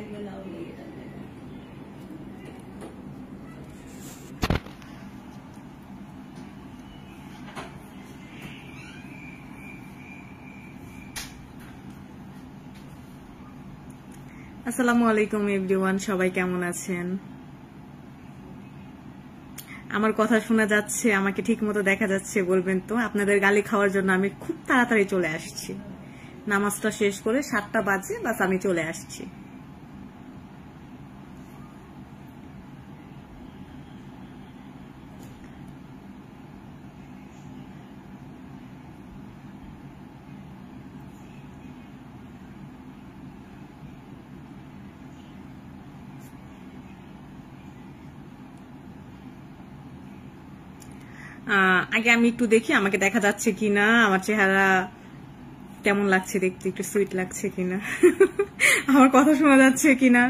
আসসালামু আলাইকুম এভরিওয়ান, সবাই কেমন আছেন? আমার কথা শোনা যাচ্ছে? আমাকে ঠিক মতো দেখা যাচ্ছে? বলবেন তো। আপনাদের গালি খাওয়ার জন্য আমি খুব তাড়াতাড়ি চলে আসছি। নামাজটা শেষ করে 7টা বাজে, বাস আমি চলে আসছি। আগে আমি একটু দেখি আমাকে দেখা যাচ্ছে কিনা, আমার চেহারা কেমন লাগছে দেখতে, একটু সুইট লাগছে কিনা, আমার কথা শোনা যাচ্ছে কিনা।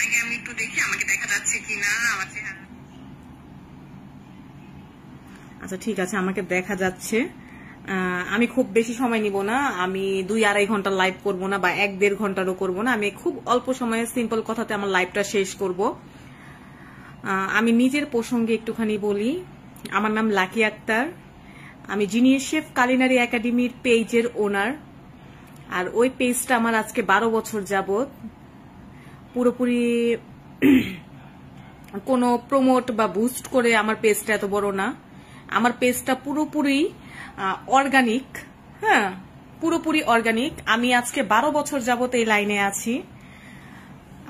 আগে আমি একটু দেখি আমাকে দেখা যাচ্ছে কিনা, আমার চেহারা। আচ্ছা ঠিক আছে, আমাকে দেখা যাচ্ছে। আমি খুব বেশি সময় নিব না, আমি 2-2.5 ঘন্টা লাইভ করব না, বা 1-1.5 ঘন্টারও করব না। আমি খুব অল্প সময়ে সিম্পল কথাতে আমার লাইভটা শেষ করব। আমি নিজের প্রসঙ্গে একটুখানি বলি। আমার নাম লাকি আক্তার, আমি জিনিয়াস শেফ কালিনারি একাডেমির পেজের ওনার। আর ওই পেজটা আমার আজকে 12 বছর যাবত। পুরোপুরি কোনো প্রমোট বা বুস্ট করে আমার পেজটা এত বড় না। আমার পেজটা পুরোপুরি অর্গানিক। হ্যাঁ, পুরোপুরি অর্গানিক। আমি আজকে 12 বছর যাবত এই লাইনে আছি।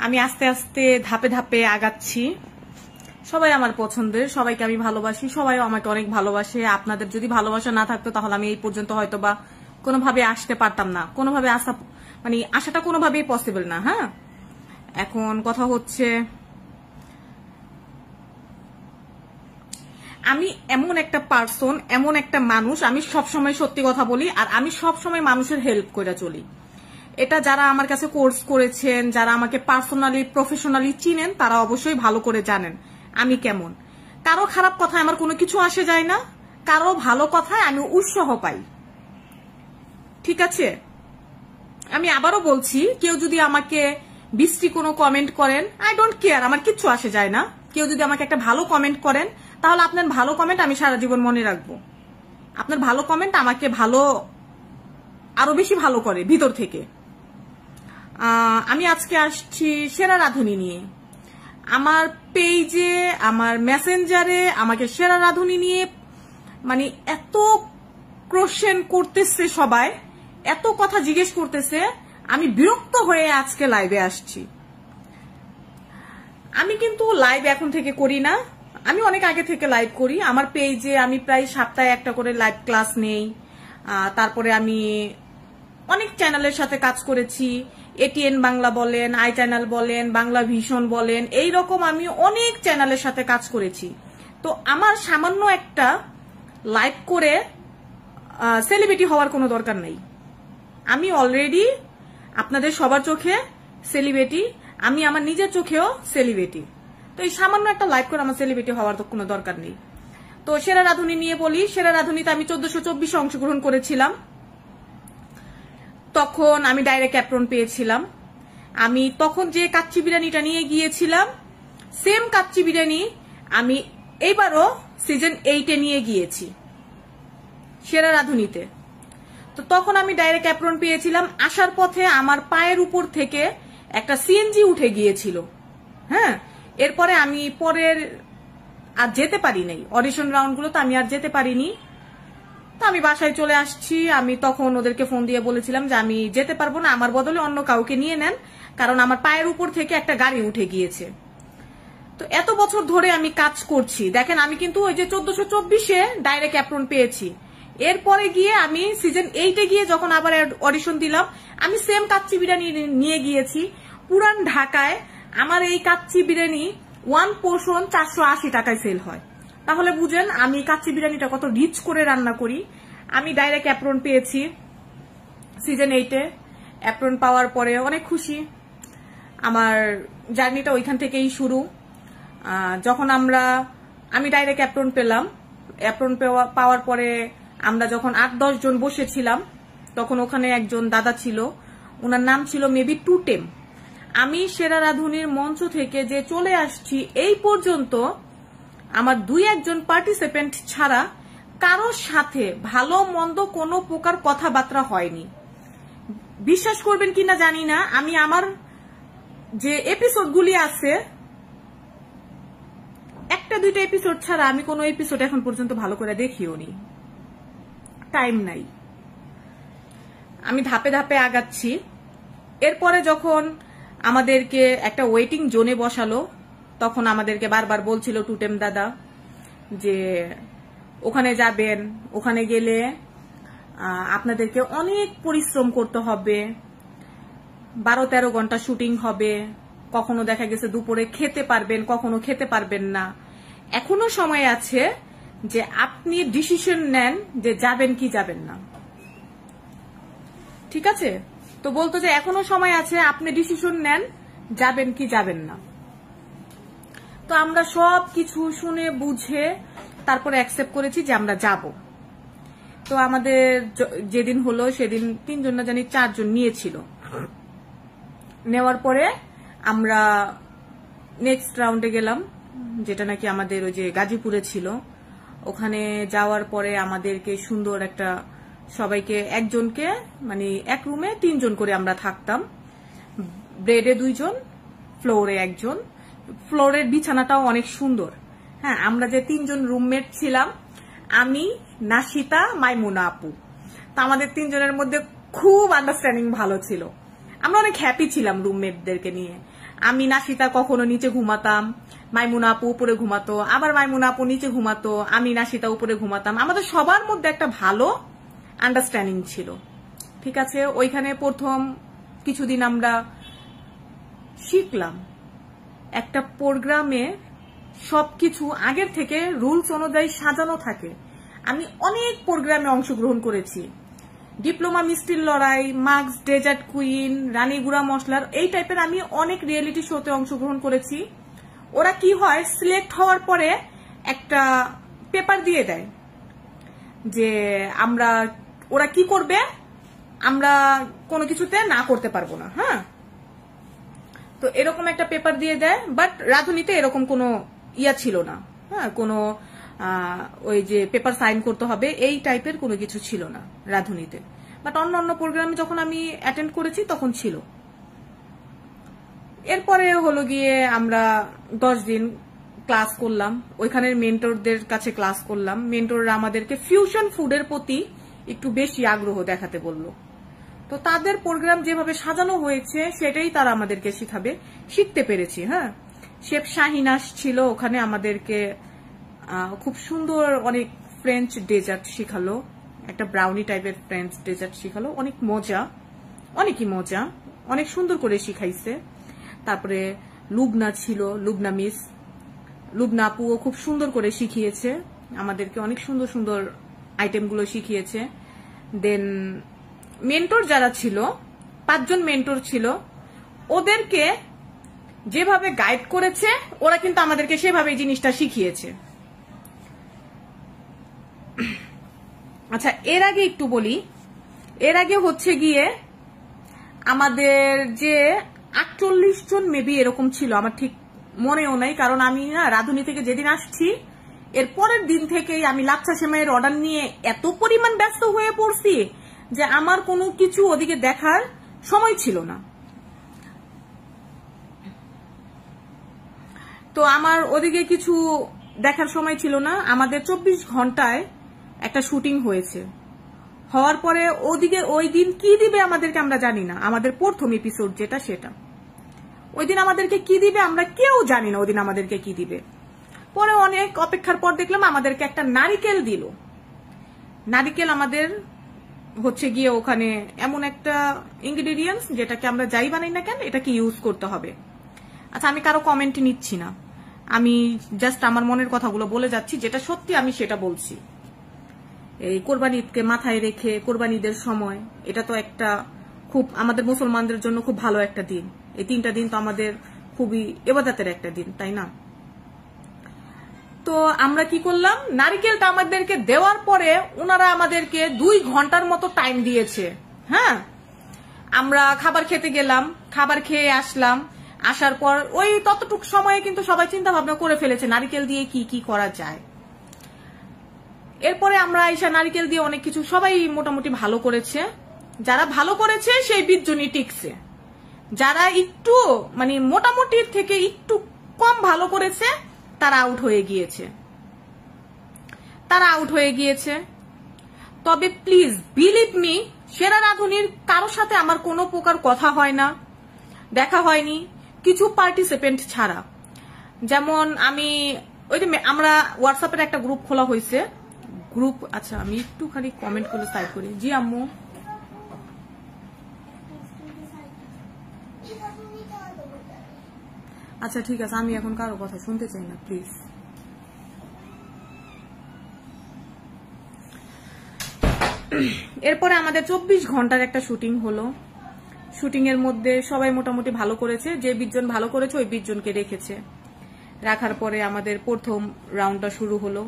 আমি আস্তে আস্তে ধাপে ধাপে আগাচ্ছি। সবাই আমার পছন্দের, সবাইকে আমি ভালোবাসি, সবাইও আমাকে অনেক ভালোবাসে। আপনাদের যদি ভালোবাসা না থাকতো তাহলে আমি এই পর্যন্ত হয়তো বা কোনোভাবে আসতে পারতাম না। কোনোভাবে আসা মানে আসাটা কোনোভাবেই পসিবল না। হ্যাঁ, এখন কথা হচ্ছে আমি এমন একটা পার্সন, এমন একটা মানুষ, আমি সবসময় সত্যি কথা বলি, আর আমি সবসময় মানুষের হেল্প করে চলি। এটা যারা আমার কাছে কোর্স করেছেন, যারা আমাকে পার্সোনালি প্রফেশনালি চিনেন, তারা অবশ্যই ভালো করে জানেন আমি কেমন। কারো খারাপ কথায় আমার কোনো কিছু আসে যায় না, কারো ভালো কথায় আমি উৎসাহ পাই। ঠিক আছে, আমি আবারও বলছি, কেউ যদি আমাকে বিশ্রী কোনো কমেন্ট করেন, আই ডোন্ট কেয়ার, আমার কিচ্ছু আসে যায় না। কেউ যদি আমাকে একটা ভালো কমেন্ট করেন, তাহলে আপনার ভালো কমেন্ট আমি সারা জীবন মনে রাখবো। আপনার ভালো কমেন্ট আমাকে আরো বেশি ভালো করে ভিতর থেকে। আমি আজকে আসছি সেরা রাঁধুনি নিয়ে। আমার পেজে, আমার মেসেঞ্জারে আমাকে সেরা রাঁধুনি নিয়ে মানে এত কোশ্চেন করতেছে, সবাই এত কথা জিজ্ঞেস করতেছে, আমি বিরক্ত হয়ে আজকে লাইভে আসছি। আমি কিন্তু লাইভ এখন থেকে করি না, আমি অনেক আগে থেকে লাইভ করি। আমার পেজে আমি প্রায় সপ্তাহে একটা করে লাইভ ক্লাস নেই। তারপরে আমি অনেক চ্যানেলের সাথে কাজ করেছি, এটিএন বাংলা বলেন, আই চ্যানেল বলেন, বাংলা ভিশন বলেন, এইরকম আমি অনেক চ্যানেলের সাথে কাজ করেছি। তো আমার সামান্য একটা লাইভ করে সেলিব্রিটি হওয়ার কোনো দরকার নেই। আমি অলরেডি আপনাদের সবার চোখে সেলিব্রিটি, আমি আমার নিজের চোখেও সেলিব্রিটি। তো এই সামান্য একটা লাইভ করে আমার সেলিব্রিটি হওয়ার তো কোনো দরকার নেই। তো সেরা রাঁধুনি নিয়ে বলি। সেরা রাঁধুনিতে আমি 1424 অংশগ্রহণ করেছিলাম। তখন আমি ডাইরেক্ট অ্যাপ্রন পেয়েছিলাম। আমি তখন যে কাচ্চি বিরিয়ানিটা নিয়ে গিয়েছিলাম, সেম কাচ্চি বিরিয়ানি আমি এইবারও সিজন 8-এ নিয়ে গিয়েছি সেরা রাঁধুনিতে। তো তখন আমি ডাইরেক্ট অ্যাপ্রন পেয়েছিলাম। আসার পথে আমার পায়ের উপর থেকে একটা সিএনজি উঠে গিয়েছিল। হ্যাঁ, এরপরে আমি আর যেতে পারি নাই, অডিশন রাউন্ডগুলোতে আমি আর যেতে পারিনি। তো আমি বাসায় চলে আসছি। আমি তখন ওদেরকে ফোন দিয়ে বলেছিলাম যে আমি যেতে পারবো না, আমার বদলে অন্য কাউকে নিয়ে নেন, কারণ আমার পায়ের উপর থেকে একটা গাড়ি উঠে গিয়েছে। তো এত বছর ধরে আমি কাজ করছি, দেখেন আমি কিন্তু ওই যে 1424-এ ডাইরেক্ট অ্যাপ্রন পেয়েছি। এরপরে গিয়ে আমি সিজন 8-এ গিয়ে যখন আবার অডিশন দিলাম, আমি সেম কাচ্চি বিরিয়ানি নিয়ে গিয়েছি। পুরান ঢাকায় আমার এই কাচ্চি বিরিয়ানি 1 পোর্শন 480 টাকায় সেল হয়। তাহলে বুঝেন আমি কাচ্চি বিরিয়ানিটা কত রিচ করে রান্না করি। আমি ডাইরেক্ট অ্যাপ্রন পেয়েছি সিজন 8-এ। অ্যাপ্রন পাওয়ার পরে অনেক খুশি। আমার জার্নিটা ওইখান থেকেই শুরু। যখন আমি ডাইরেক্ট অ্যাপ্রন পেলাম, অ্যাপ্রন পাওয়ার পরে আমরা যখন 8-10 জন বসেছিলাম, তখন ওখানে একজন দাদা ছিল, ওনার নাম ছিল মেবি টুটেম। আমি সেরা রাঁধুনির মঞ্চ থেকে যে চলে আসছি এই পর্যন্ত আমার 2-1 পার্টিসিপেন্ট ছাড়া কারোর সাথে ভালো মন্দ কোনো প্রকার কথাবার্তা হয়নি। বিশ্বাস করবেন কিনা জানি না, আমি আমার যে এপিসোডগুলি আছে 1-2টা এপিসোড ছাড়া আমি কোনো এপিসোড এখন পর্যন্ত ভালো করে দেখিও নি, টাইম নাই। আমি ধাপে ধাপে আগাচ্ছি। এরপরে যখন আমাদেরকে একটা ওয়েটিং জোনে বসালো, তখন আমাদেরকে বারবার বলছিল টুটেম দাদা যে ওখানে যাবেন, ওখানে গেলে আপনাদেরকে অনেক পরিশ্রম করতে হবে, 12-13 ঘন্টা শুটিং হবে, কখনো দেখা গেছে দুপুরে খেতে পারবেন, কখনো খেতে পারবেন না। এখনো সময় আছে যে আপনি ডিসিশন নেন যে যাবেন কি যাবেন না, ঠিক আছে? তো বলতো যে এখনো সময় আছে, আপনি ডিসিশন নেন যাবেন কি যাবেন না। তো আমরা সব কিছু শুনে বুঝে তারপরে অ্যাকসেপ্ট করেছি যে আমরা যাব। তো আমাদের যেদিন হলো সেদিন 3 জন না জানি 4 জন নিয়েছিল। নেওয়ার পরে আমরা নেক্সট রাউন্ডে গেলাম, যেটা নাকি আমাদের ওই যে গাজীপুরে ছিল। ওখানে যাওয়ার পরে আমাদেরকে সুন্দর একটা, সবাইকে একজনকে মানে এক রুমে 3 জন করে আমরা থাকতাম, বেডে 2 জন, ফ্লোরে 1 জন। ফ্লোরের বিছানাটাও অনেক সুন্দর। হ্যাঁ, আমরা যে 3 জন রুমমেট ছিলাম, আমি, নাশিতা, মাইমুনা আপু, তো আমাদের 3 জনের মধ্যে খুব আন্ডারস্ট্যান্ডিং ভালো ছিল। আমরা অনেক হ্যাপি ছিলাম রুমমেটদেরকে নিয়ে। আমি নাশিতা কখনো নিচে ঘুমাতাম, মাইমুনা আপু উপরে ঘুমাতো, আবার মাইমুনা আপু নিচে ঘুমাতো, আমি নাশিতা উপরে ঘুমাতাম। আমাদের সবার মধ্যে একটা ভালো আন্ডারস্ট্যান্ডিং ছিল, ঠিক আছে? ওইখানে প্রথম কিছুদিন আমরা শিখলাম একটা প্রোগ্রামে সবকিছু আগের থেকে রুলস অনুযায়ী সাজানো থাকে। আমি অনেক প্রোগ্রামে অংশগ্রহণ করেছি, ডিপ্লোমা মিষ্টির লড়াই, মার্কস ডেজার্ট কুইন, রানী গুড়া মশলার, এই টাইপের আমি অনেক রিয়েলিটি শোতে অংশগ্রহণ করেছি। ওরা কি হয়, সিলেক্ট হওয়ার পরে একটা পেপার দিয়ে দেয় যে আমরা, ওরা কি করবে, আমরা কোনো কিছুতে না করতে পারবো না। হ্যাঁ, তো এরকম একটা পেপার দিয়ে দেয়। বাট রাঁধুনিতে এরকম কোনো ইয়া ছিল না। হ্যাঁ, কোনো ওই যে পেপার সাইন করতে হবে এই টাইপের কোনো কিছু ছিল না রাঁধুনিতে। বাট অন্য প্রোগ্রামে যখন আমি অ্যাটেন্ড করেছি তখন ছিল। এরপরে হলো গিয়ে আমরা 10 দিন ক্লাস করলাম, ওইখানের মেন্টরদের কাছে ক্লাস করলাম। মেন্টররা আমাদেরকে ফিউশন ফুডের প্রতি একটু বেশি আগ্রহ দেখাতে বলল। তো তাদের প্রোগ্রাম যেভাবে সাজানো হয়েছে সেটাই তারা আমাদেরকে শিখতে পেরেছি। হ্যাঁ, শেফ শাহিন ছিল ওখানে, আমাদেরকে খুব সুন্দর অনেক ফ্রেঞ্চ ডেজার্ট শিখালো, একটা ব্রাউনি টাইপের ফ্রেঞ্চ ডেজার্ট শিখালো, অনেকই মজা, অনেক সুন্দর করে শিখাইছে। তারপরে লুবনা ছিল, লুবনা আপুও খুব সুন্দর করে শিখিয়েছে আমাদেরকে, অনেক সুন্দর সুন্দর আইটেমগুলো শিখিয়েছে। দেন মেন্টর যারা ছিল, 5 জন মেন্টর ছিল, ওদেরকে যেভাবে গাইড করেছে ওরা কিন্তু আমাদেরকে সেভাবে জিনিসটা শিখিয়েছে। আচ্ছা, এর আগে একটু বলি, এর আগে হচ্ছে গিয়ে আমাদের যে 48 জন মেবি এরকম ছিল, আমার ঠিক মনেও নাই, কারণ আমি না রাঁধুনি থেকে যেদিন আসছি এর পরের দিন থেকেই আমি লাচ্ছা সেমাইয়ের অর্ডার নিয়ে এত পরিমাণ ব্যস্ত হয়ে পড়ছি যে আমার কোনো কিছু ওদিকে দেখার সময় ছিল না। তো আমার ওদিকে কিছু দেখার সময় ছিল না। আমাদের 24 ঘন্টায় একটা শুটিং হয়েছে, হওয়ার পরে ওদিকে ওই দিন কি দিবে আমাদেরকে আমরা জানি না। আমাদের প্রথম এপিসোড যেটা, সেটা ওই দিন আমাদেরকে কি দিবে আমরা কেউ জানি না। ওই দিন আমাদেরকে কি দিবে, পরে অনেক অপেক্ষার পর দেখলাম আমাদেরকে একটা নারিকেল দিল। নারিকেল আমাদের হচ্ছে গিয়ে ওখানে এমন একটা ইনগ্রেডিয়েন্টস যেটাকে আমরা যাই বানাই না কেন এটাকে ইউজ করতে হবে। আচ্ছা, আমি কারো কমেন্ট নিচ্ছি না, আমি জাস্ট আমার মনের কথাগুলো বলে যাচ্ছি, যেটা সত্যি আমি সেটা বলছি। এই কোরবানি ঈদকে মাথায় রেখে, কোরবানি ঈদের সময়, এটা তো একটা খুব আমাদের মুসলমানদের জন্য খুব ভালো একটা দিন। এই 3টা দিন তো আমাদের খুবই ইবাদতের একটা দিন, তাই না? তো আমরা কি করলাম, নারিকেলটা আমাদেরকে দেওয়ার পরে ওনারা আমাদেরকে 2 ঘন্টার মতো টাইম দিয়েছে। হ্যাঁ, আমরা খাবার খেতে গেলাম, খাবার খেয়ে আসলাম, আসার পর ওই ততটুক সময়ে কিন্তু সবাই চিন্তা ভাবনা করে ফেলেছে নারিকেল দিয়ে কি কি করা যায়। এরপরে আমরা আইসা নারিকেল দিয়ে অনেক কিছু সবাই মোটামুটি ভালো করেছে। যারা ভালো করেছে সেই 20 জনই টিকছে, যারা একটু মানে মোটামুটির থেকে একটু কম ভালো করেছে তারা আউট হয়ে গিয়েছে। তবে প্লিজ বিলিভ মি, সেরা রাঁধুনির কারোর সাথে আমার কোনো প্রকার কথা হয় না, দেখা হয়নি, কিছু পার্টিসিপেন্ট ছাড়া। যেমন আমি ওই যে আমরা হোয়াটসঅ্যাপের একটা গ্রুপ খোলা হয়েছে, গ্রুপ, আচ্ছা আমি একটুখানি কমেন্ট করে টাইপ করি। জি আম্মু, আচ্ছা ঠিক আছে, আমি এখন কারো কথা শুনতে চাই না প্লিজ। এরপরে আমাদের 24 ঘন্টার একটা শুটিং হলো। শুটিং এর মধ্যে সবাই মোটামুটি ভালো করেছে, যে 20 জন ভালো করেছে ওই 20 জনকে রেখেছে। রাখার পরে আমাদের প্রথম রাউন্ডটা শুরু হলো।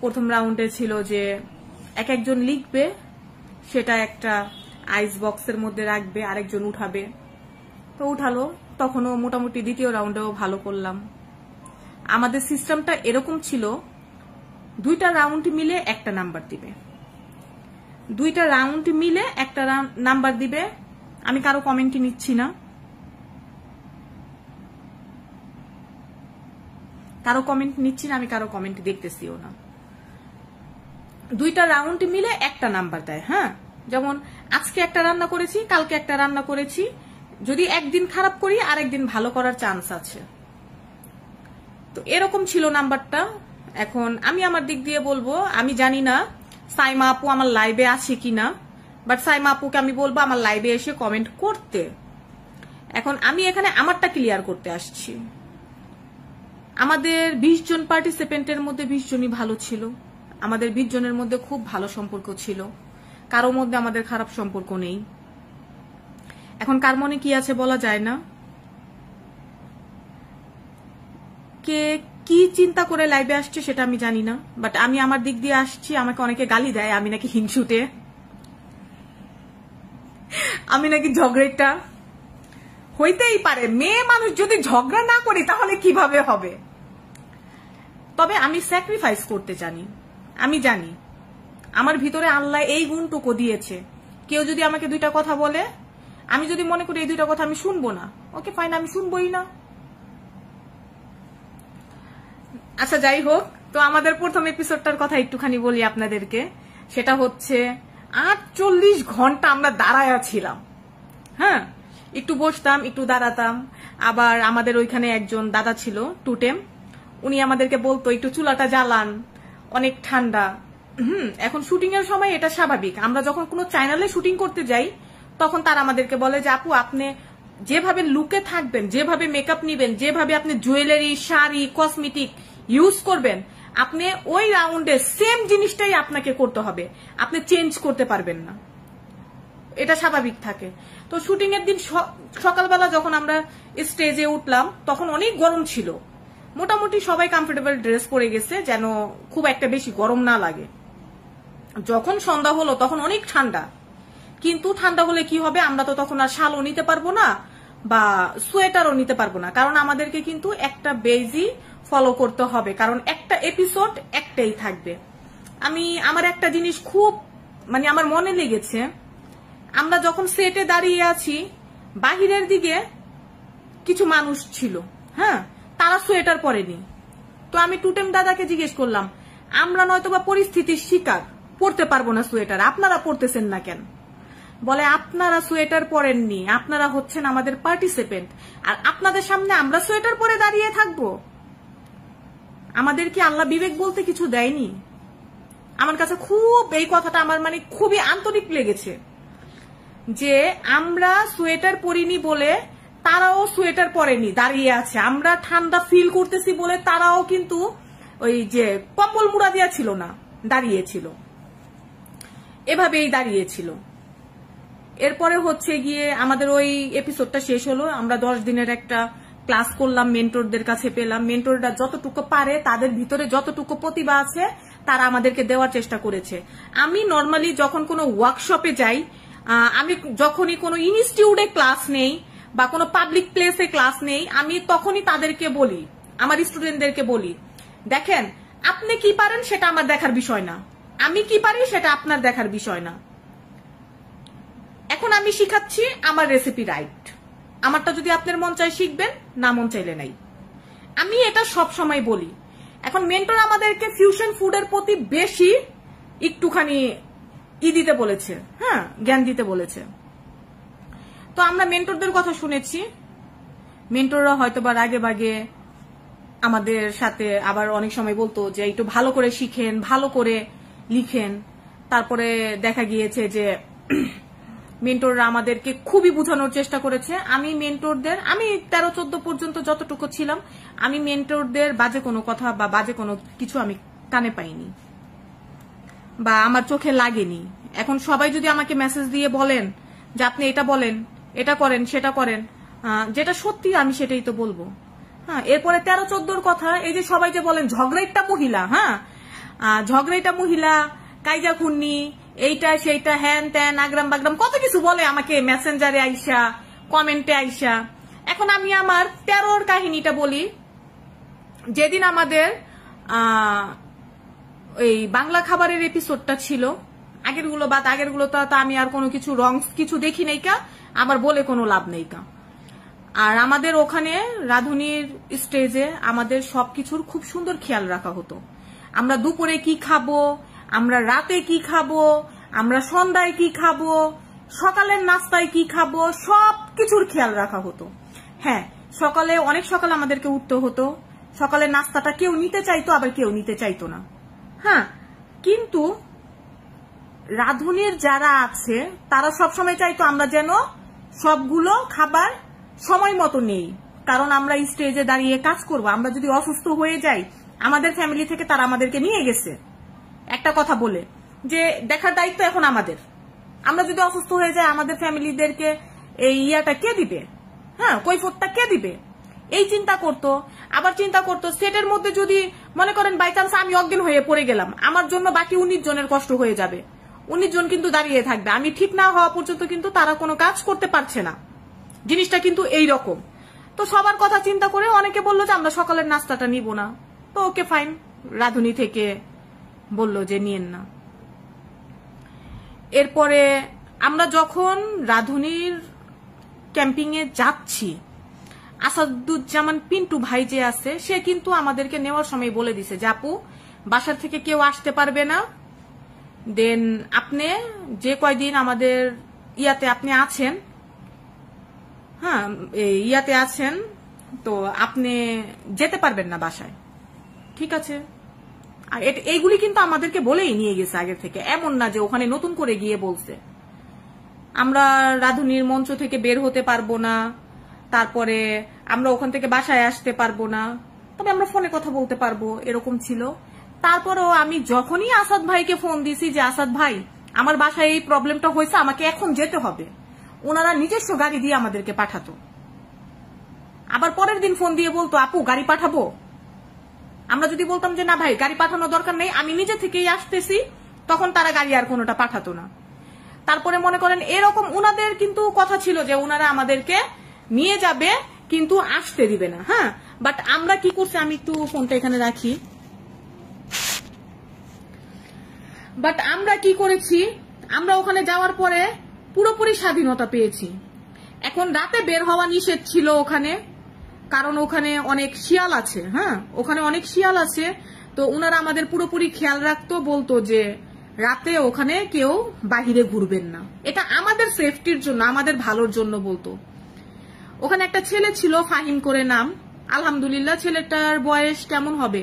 প্রথম রাউন্ডে ছিল যে এক একজন লিখবে, সেটা একটা আইস বক্সের মধ্যে রাখবে, আরেকজন উঠাবে। তো উঠালো, তখনও মোটামুটি দ্বিতীয় রাউন্ডেও ভালো করলাম। আমাদের সিস্টেমটা এরকম ছিল, 2টা রাউন্ড মিলে একটা নাম্বার দিবে, 2টা রাউন্ড মিলে একটা নাম্বার দিবে। আমি কারো কমেন্টই নিচ্ছি না, আমি কারো কমেন্ট দেখতেছিও না। 2টা রাউন্ড মিলে একটা নাম্বার দেয়। হ্যাঁ, যেমন আজকে একটা রান্না করেছি, কালকে একটা রান্না করেছি, যদি একদিন খারাপ করি আর একদিন ভালো করার চান্স আছে। তো এরকম ছিল নাম্বারটা। এখন আমি আমার দিক দিয়ে বলবো, আমি জানি না সাইমা আপু আমার লাইভে আসে কিনা, বাট সাইমা আপুকে আমি বলবো আমার লাইভে এসে কমেন্ট করতে। এখন আমি এখানে আমারটা ক্লিয়ার করতে আসছি। আমাদের 20 জন পার্টিসিপেন্টের মধ্যে 20 জনই ভালো ছিল। আমাদের 20 জনের মধ্যে খুব ভালো সম্পর্ক ছিল, কারো মধ্যে আমাদের খারাপ সম্পর্ক নেই। এখন কার মনে কি আছে বলা যায় না, কে কি চিন্তা করে লাইভে আসছে সেটা আমি জানি না, বাট আমি আমার দিক দিয়ে আসছি। আমাকে অনেকে গালি দেয় আমি নাকি হিংসুটে, আমি নাকি ঝগড়েটা। হইতেই পারে, মেয়ে মানুষ যদি ঝগড়া না করি তাহলে কিভাবে হবে। তবে আমি স্যাক্রিফাইস করতে জানি, আমি জানি আমার ভিতরে আল্লাহ এই গুণটুকু দিয়েছে। কেউ যদি আমাকে 2টা কথা বলে, আমি যদি মনে করি এই 2টা কথা আমি শুনবো না, ওকে ফাইন, আমি শুনবোই না। আচ্ছা যাই হোক, তো আমাদের প্রথম এপিসোডটার কথা একটুখানি বলি আপনাদেরকে। সেটা হচ্ছে 48 ঘন্টা আমরা দাঁড়ায়া ছিলাম। হ্যাঁ, একটু বসতাম, একটু দাঁড়াতাম। আবার আমাদের ওইখানে একজন দাদা ছিল টুটেম, উনি আমাদেরকে বলতো একটু চুলাটা জ্বালান, অনেক ঠান্ডা। এখন শুটিং এর সময় এটা স্বাভাবিক, আমরা যখন কোনো চ্যানেলে শুটিং করতে যাই তখন তারা আমাদেরকে বলে যে আপু আপনি যেভাবে লুকে থাকবেন, যেভাবে মেকআপ নিবেন, যেভাবে আপনি জুয়েলারি, শাড়ি, কসমেটিক ইউজ করবেন, আপনি ওই রাউন্ডে সেম জিনিসটাই আপনাকে করতে হবে, আপনি চেঞ্জ করতে পারবেন না। এটা স্বাভাবিক থাকে। তো শুটিং এর দিন সকালবেলা যখন আমরা স্টেজে উঠলাম তখন অনেক গরম ছিল। মোটামুটি সবাই কমফোর্টেবল ড্রেস পরে গেছে যেন খুব একটা বেশি গরম না লাগে। যখন সন্ধ্যা হলো তখন অনেক ঠান্ডা, কিন্তু ঠান্ডা হলে কি হবে, আমরা তো তখন আর শালও নিতে পারবো না বা সোয়েটারও নিতে পারবো না, কারণ আমাদেরকে কিন্তু একটা বেজি ফলো করতে হবে, কারণ একটা এপিসোড একটাই থাকবে। আমার একটা জিনিস খুব মানে আমার মনে লেগেছে, আমরা যখন সেটে দাঁড়িয়ে আছি বাহিরের দিকে কিছু মানুষ ছিল, হ্যাঁ, তারা সোয়েটার পরেনি। তো আমি টুটেম দাদাকে জিজ্ঞেস করলাম, আমরা নয়তোবা পরিস্থিতির শিকার, পরতে পারবো না সোয়েটার, আপনারা পরতেছেন না কেন? বলে আপনারা সোয়েটার পরেননি, আপনারা হচ্ছেন আমাদের পার্টিসিপেন্ট, আর আপনাদের সামনে আমরা সোয়েটার পরে দাঁড়িয়ে থাকবো? আমাদের কি আল্লাহ বিবেক বলতে কিছু দেয়নি? আমার কাছে খুব এই কথাটা আমার মানে খুবই আন্তরিক লেগেছে যে আমরা সোয়েটার পরিনি বলে তারাও সোয়েটার পরেনি, দাঁড়িয়ে আছে। আমরা ঠান্ডা ফিল করতেছি বলে তারাও কিন্তু ওই যে কম্বল মুড়া দেওয়া ছিল না, দাঁড়িয়েছিল, এভাবেই দাঁড়িয়েছিল। এরপরে হচ্ছে গিয়ে আমাদের ওই এপিসোডটা শেষ হলো। আমরা 10 দিনের একটা ক্লাস করলাম, মেন্টরদের কাছে পেলাম। মেন্টররা যতটুকু পারে, তাদের ভিতরে যতটুকু প্রতিভা আছে তারা আমাদেরকে দেওয়ার চেষ্টা করেছে। আমি নর্মালি যখন কোনো ওয়ার্কশপে যাই আমি যখনই কোনো ইনস্টিটিউটে ক্লাস নেই বা কোনো পাবলিক প্লেসে ক্লাস নেই, আমি তখনই তাদেরকে বলি, আমার স্টুডেন্টদেরকে বলি, দেখেন আপনি কি পারেন সেটা আমার দেখার বিষয় না, আমি কি পারি সেটা আপনার দেখার বিষয় না। এখন আমি শিখাচ্ছি আমার রেসিপি রাইট, আমারটা যদি আপনার মন চায় শিখবেন, না মন চাইলে নাই। আমি এটা সব সময় বলি। এখন মেন্টর আমাদেরকে ফিউশন ফুডের প্রতি বেশি একটুখানি দিতে বলেছে, হ্যাঁ, জ্ঞান দিতে বলেছে। তো আমরা মেন্টরদের কথা শুনেছি, মেন্টররা হয়তো বা রাগে বাগে আমাদের সাথে আবার অনেক সময় বলতো যে একটু ভালো করে শিখেন, ভালো করে লিখেন। তারপরে দেখা গিয়েছে যে মেন্টররা আমাদেরকে খুবই বোঝানোর চেষ্টা করেছে। আমি 13-14 পর্যন্ত যতটুকু ছিলাম, আমি মেন্টরদের বাজে কোনো কথা বা বাজে কোনো কিছু আমি কানে পাইনি বা আমার চোখে লাগেনি। এখন সবাই যদি আমাকে মেসেজ দিয়ে বলেন যে আপনি এটা বলেন, এটা করেন, সেটা করেন, যেটা সত্যি আমি সেটাই তো বলবো। হ্যাঁ, এরপরে 13-14 কথা, এই যে সবাই যে বলেন ঝগড়াইটা মহিলা, হ্যাঁ, ঝগড়াইটা মহিলা, কাইজা খুন্নি, এইটা সেইটা, হ্যান ত্যান, আগ্রাম বাগ্রাম, কত কিছু বলে আমাকে মেসেঞ্জারে আইসা, কমেন্টে আইসা। এখন আমি আমার 13 কাহিনীটা বলি। যেদিন আমাদের এই বাংলা খাবারের এপিসোডটা ছিল, আগের গুলো বাদ, আগের গুলো তো আমি আর কোনো কিছু রং কিছু দেখি নাই কা, আমার বলে কোনো লাভ নেই কা। আর আমাদের ওখানে রাঁধুনির স্টেজে আমাদের সবকিছুর খুব সুন্দর খেয়াল রাখা হতো। আমরা দুপুরে কি খাবো, আমরা রাতে কি খাবো, আমরা সন্ধ্যায় কি খাবো, সকালের নাস্তায় কি খাবো, সবকিছুর খেয়াল রাখা হতো। হ্যাঁ, সকালে অনেক সকালে আমাদেরকে উঠতে হতো। সকালের নাস্তাটা কেউ নিতে চাইতো, আবার কেউ নিতে চাইতো না। হ্যাঁ, কিন্তু রাঁধুনির যারা আছে তারা সবসময় চাইতো আমরা যেন সবগুলো খাবার সময় মতো নেই, কারণ আমরা স্টেজে দাঁড়িয়ে কাজ করবো। আমরা যদি অসুস্থ হয়ে যাই, আমাদের ফ্যামিলি থেকে তারা আমাদেরকে নিয়ে গেছে একটা কথা বলে যে দেখার দায়িত্ব এখন আমাদের। আমরা যদি অসুস্থ হয়ে যাই, আমাদের ফ্যামিলিদেরকে এই ইয়াটা কে দিবে, হ্যাঁ, কৈফিয়তটা কে দিবে, এই চিন্তা করতো। আবার চিন্তা করতো সেটের মধ্যে যদি মনে করেন বাই চান্স আমি অজ্ঞান হয়ে পড়ে গেলাম, আমার জন্য বাকি 19 জনের কষ্ট হয়ে যাবে। 19 জন কিন্তু দাঁড়িয়ে থাকবে, আমি ঠিক না হওয়া পর্যন্ত কিন্তু তারা কোনো কাজ করতে পারছে না। জিনিসটা কিন্তু এই রকম। তো সবার কথা চিন্তা করে অনেকে বললো যে আমরা সকালের নাস্তাটা নিব না। তো ওকে ফাইন, রাঁধুনি থেকে বলল যে নিয়েন না। এরপরে আমরা যখন রাঁধুনির ক্যাম্পিং এ যাচ্ছি, আসাদুজ্জামান পিন্টু ভাই যে আছে, সে কিন্তু আমাদেরকে নেওয়ার সময় বলে দিছে যে আপু বাসার থেকে কেউ আসতে পারবে না, দেন আপনি যে কয়দিন আমাদের ইয়াতে আপনি আছেন, হ্যাঁ ইয়াতে আছেন, তো আপনি যেতে পারবেন না বাসায়, ঠিক আছে। আর এইগুলি কিন্তু আমাদেরকে বলেই নিয়ে গেছে আগে থেকে, এমন না যে ওখানে নতুন করে গিয়ে বলছে। আমরা রাঁধুনির মঞ্চ থেকে বের হতে পারবো না, তারপরে আমরা ওখান থেকে বাসায় আসতে পারবো না, তবে আমরা ফোনে কথা বলতে পারবো, এরকম ছিল। তারপরেও আমি যখনই আসাদ ভাইকে ফোন দিছি যে আসাদ ভাই আমার বাসায় এই প্রবলেমটা হয়েছে, আমাকে এখন যেতে হবে, ওনারা নিজস্ব গাড়ি দিয়ে আমাদেরকে পাঠাতো। আবার পরের দিন ফোন দিয়ে বলতো আপু গাড়ি পাঠাবো। আমরা যদি বলতাম যে না ভাই গাড়ি পাঠানোর দরকার নেই, আমি নিজে থেকেই আসতেছি, তখন তারা গাড়ি আর কোনোটা পাঠাতো না। তারপরে মনে করেন এরকম উনাদের কিন্তু কথা ছিল যে উনারা আমাদেরকে নিয়ে যাবে কিন্তু আসতে দিবে না। হ্যাঁ, বাট আমরা কি করছি, আমি একটু ফোনটা এখানে রাখি, বাট আমরা কি করেছি, আমরা ওখানে যাওয়ার পরে পুরোপুরি স্বাধীনতা পেয়েছি। এখন রাতে বের হওয়া নিষেধ ছিল ওখানে, কারণ ওখানে অনেক শিয়াল আছে। হ্যাঁ, ওখানে অনেক শিয়াল আছে, তো উনারা আমাদের পুরোপুরি খেয়াল রাখতো, বলতো যে রাতে ওখানে কেউ বাহিরে ঘুরবেন না, এটা আমাদের সেফটির জন্য, আমাদের ভালোর জন্য বলতো। ওখানে একটা ছেলে ছিল ফাহিম করে নাম, আলহামদুলিল্লাহ ছেলেটার বয়স কেমন হবে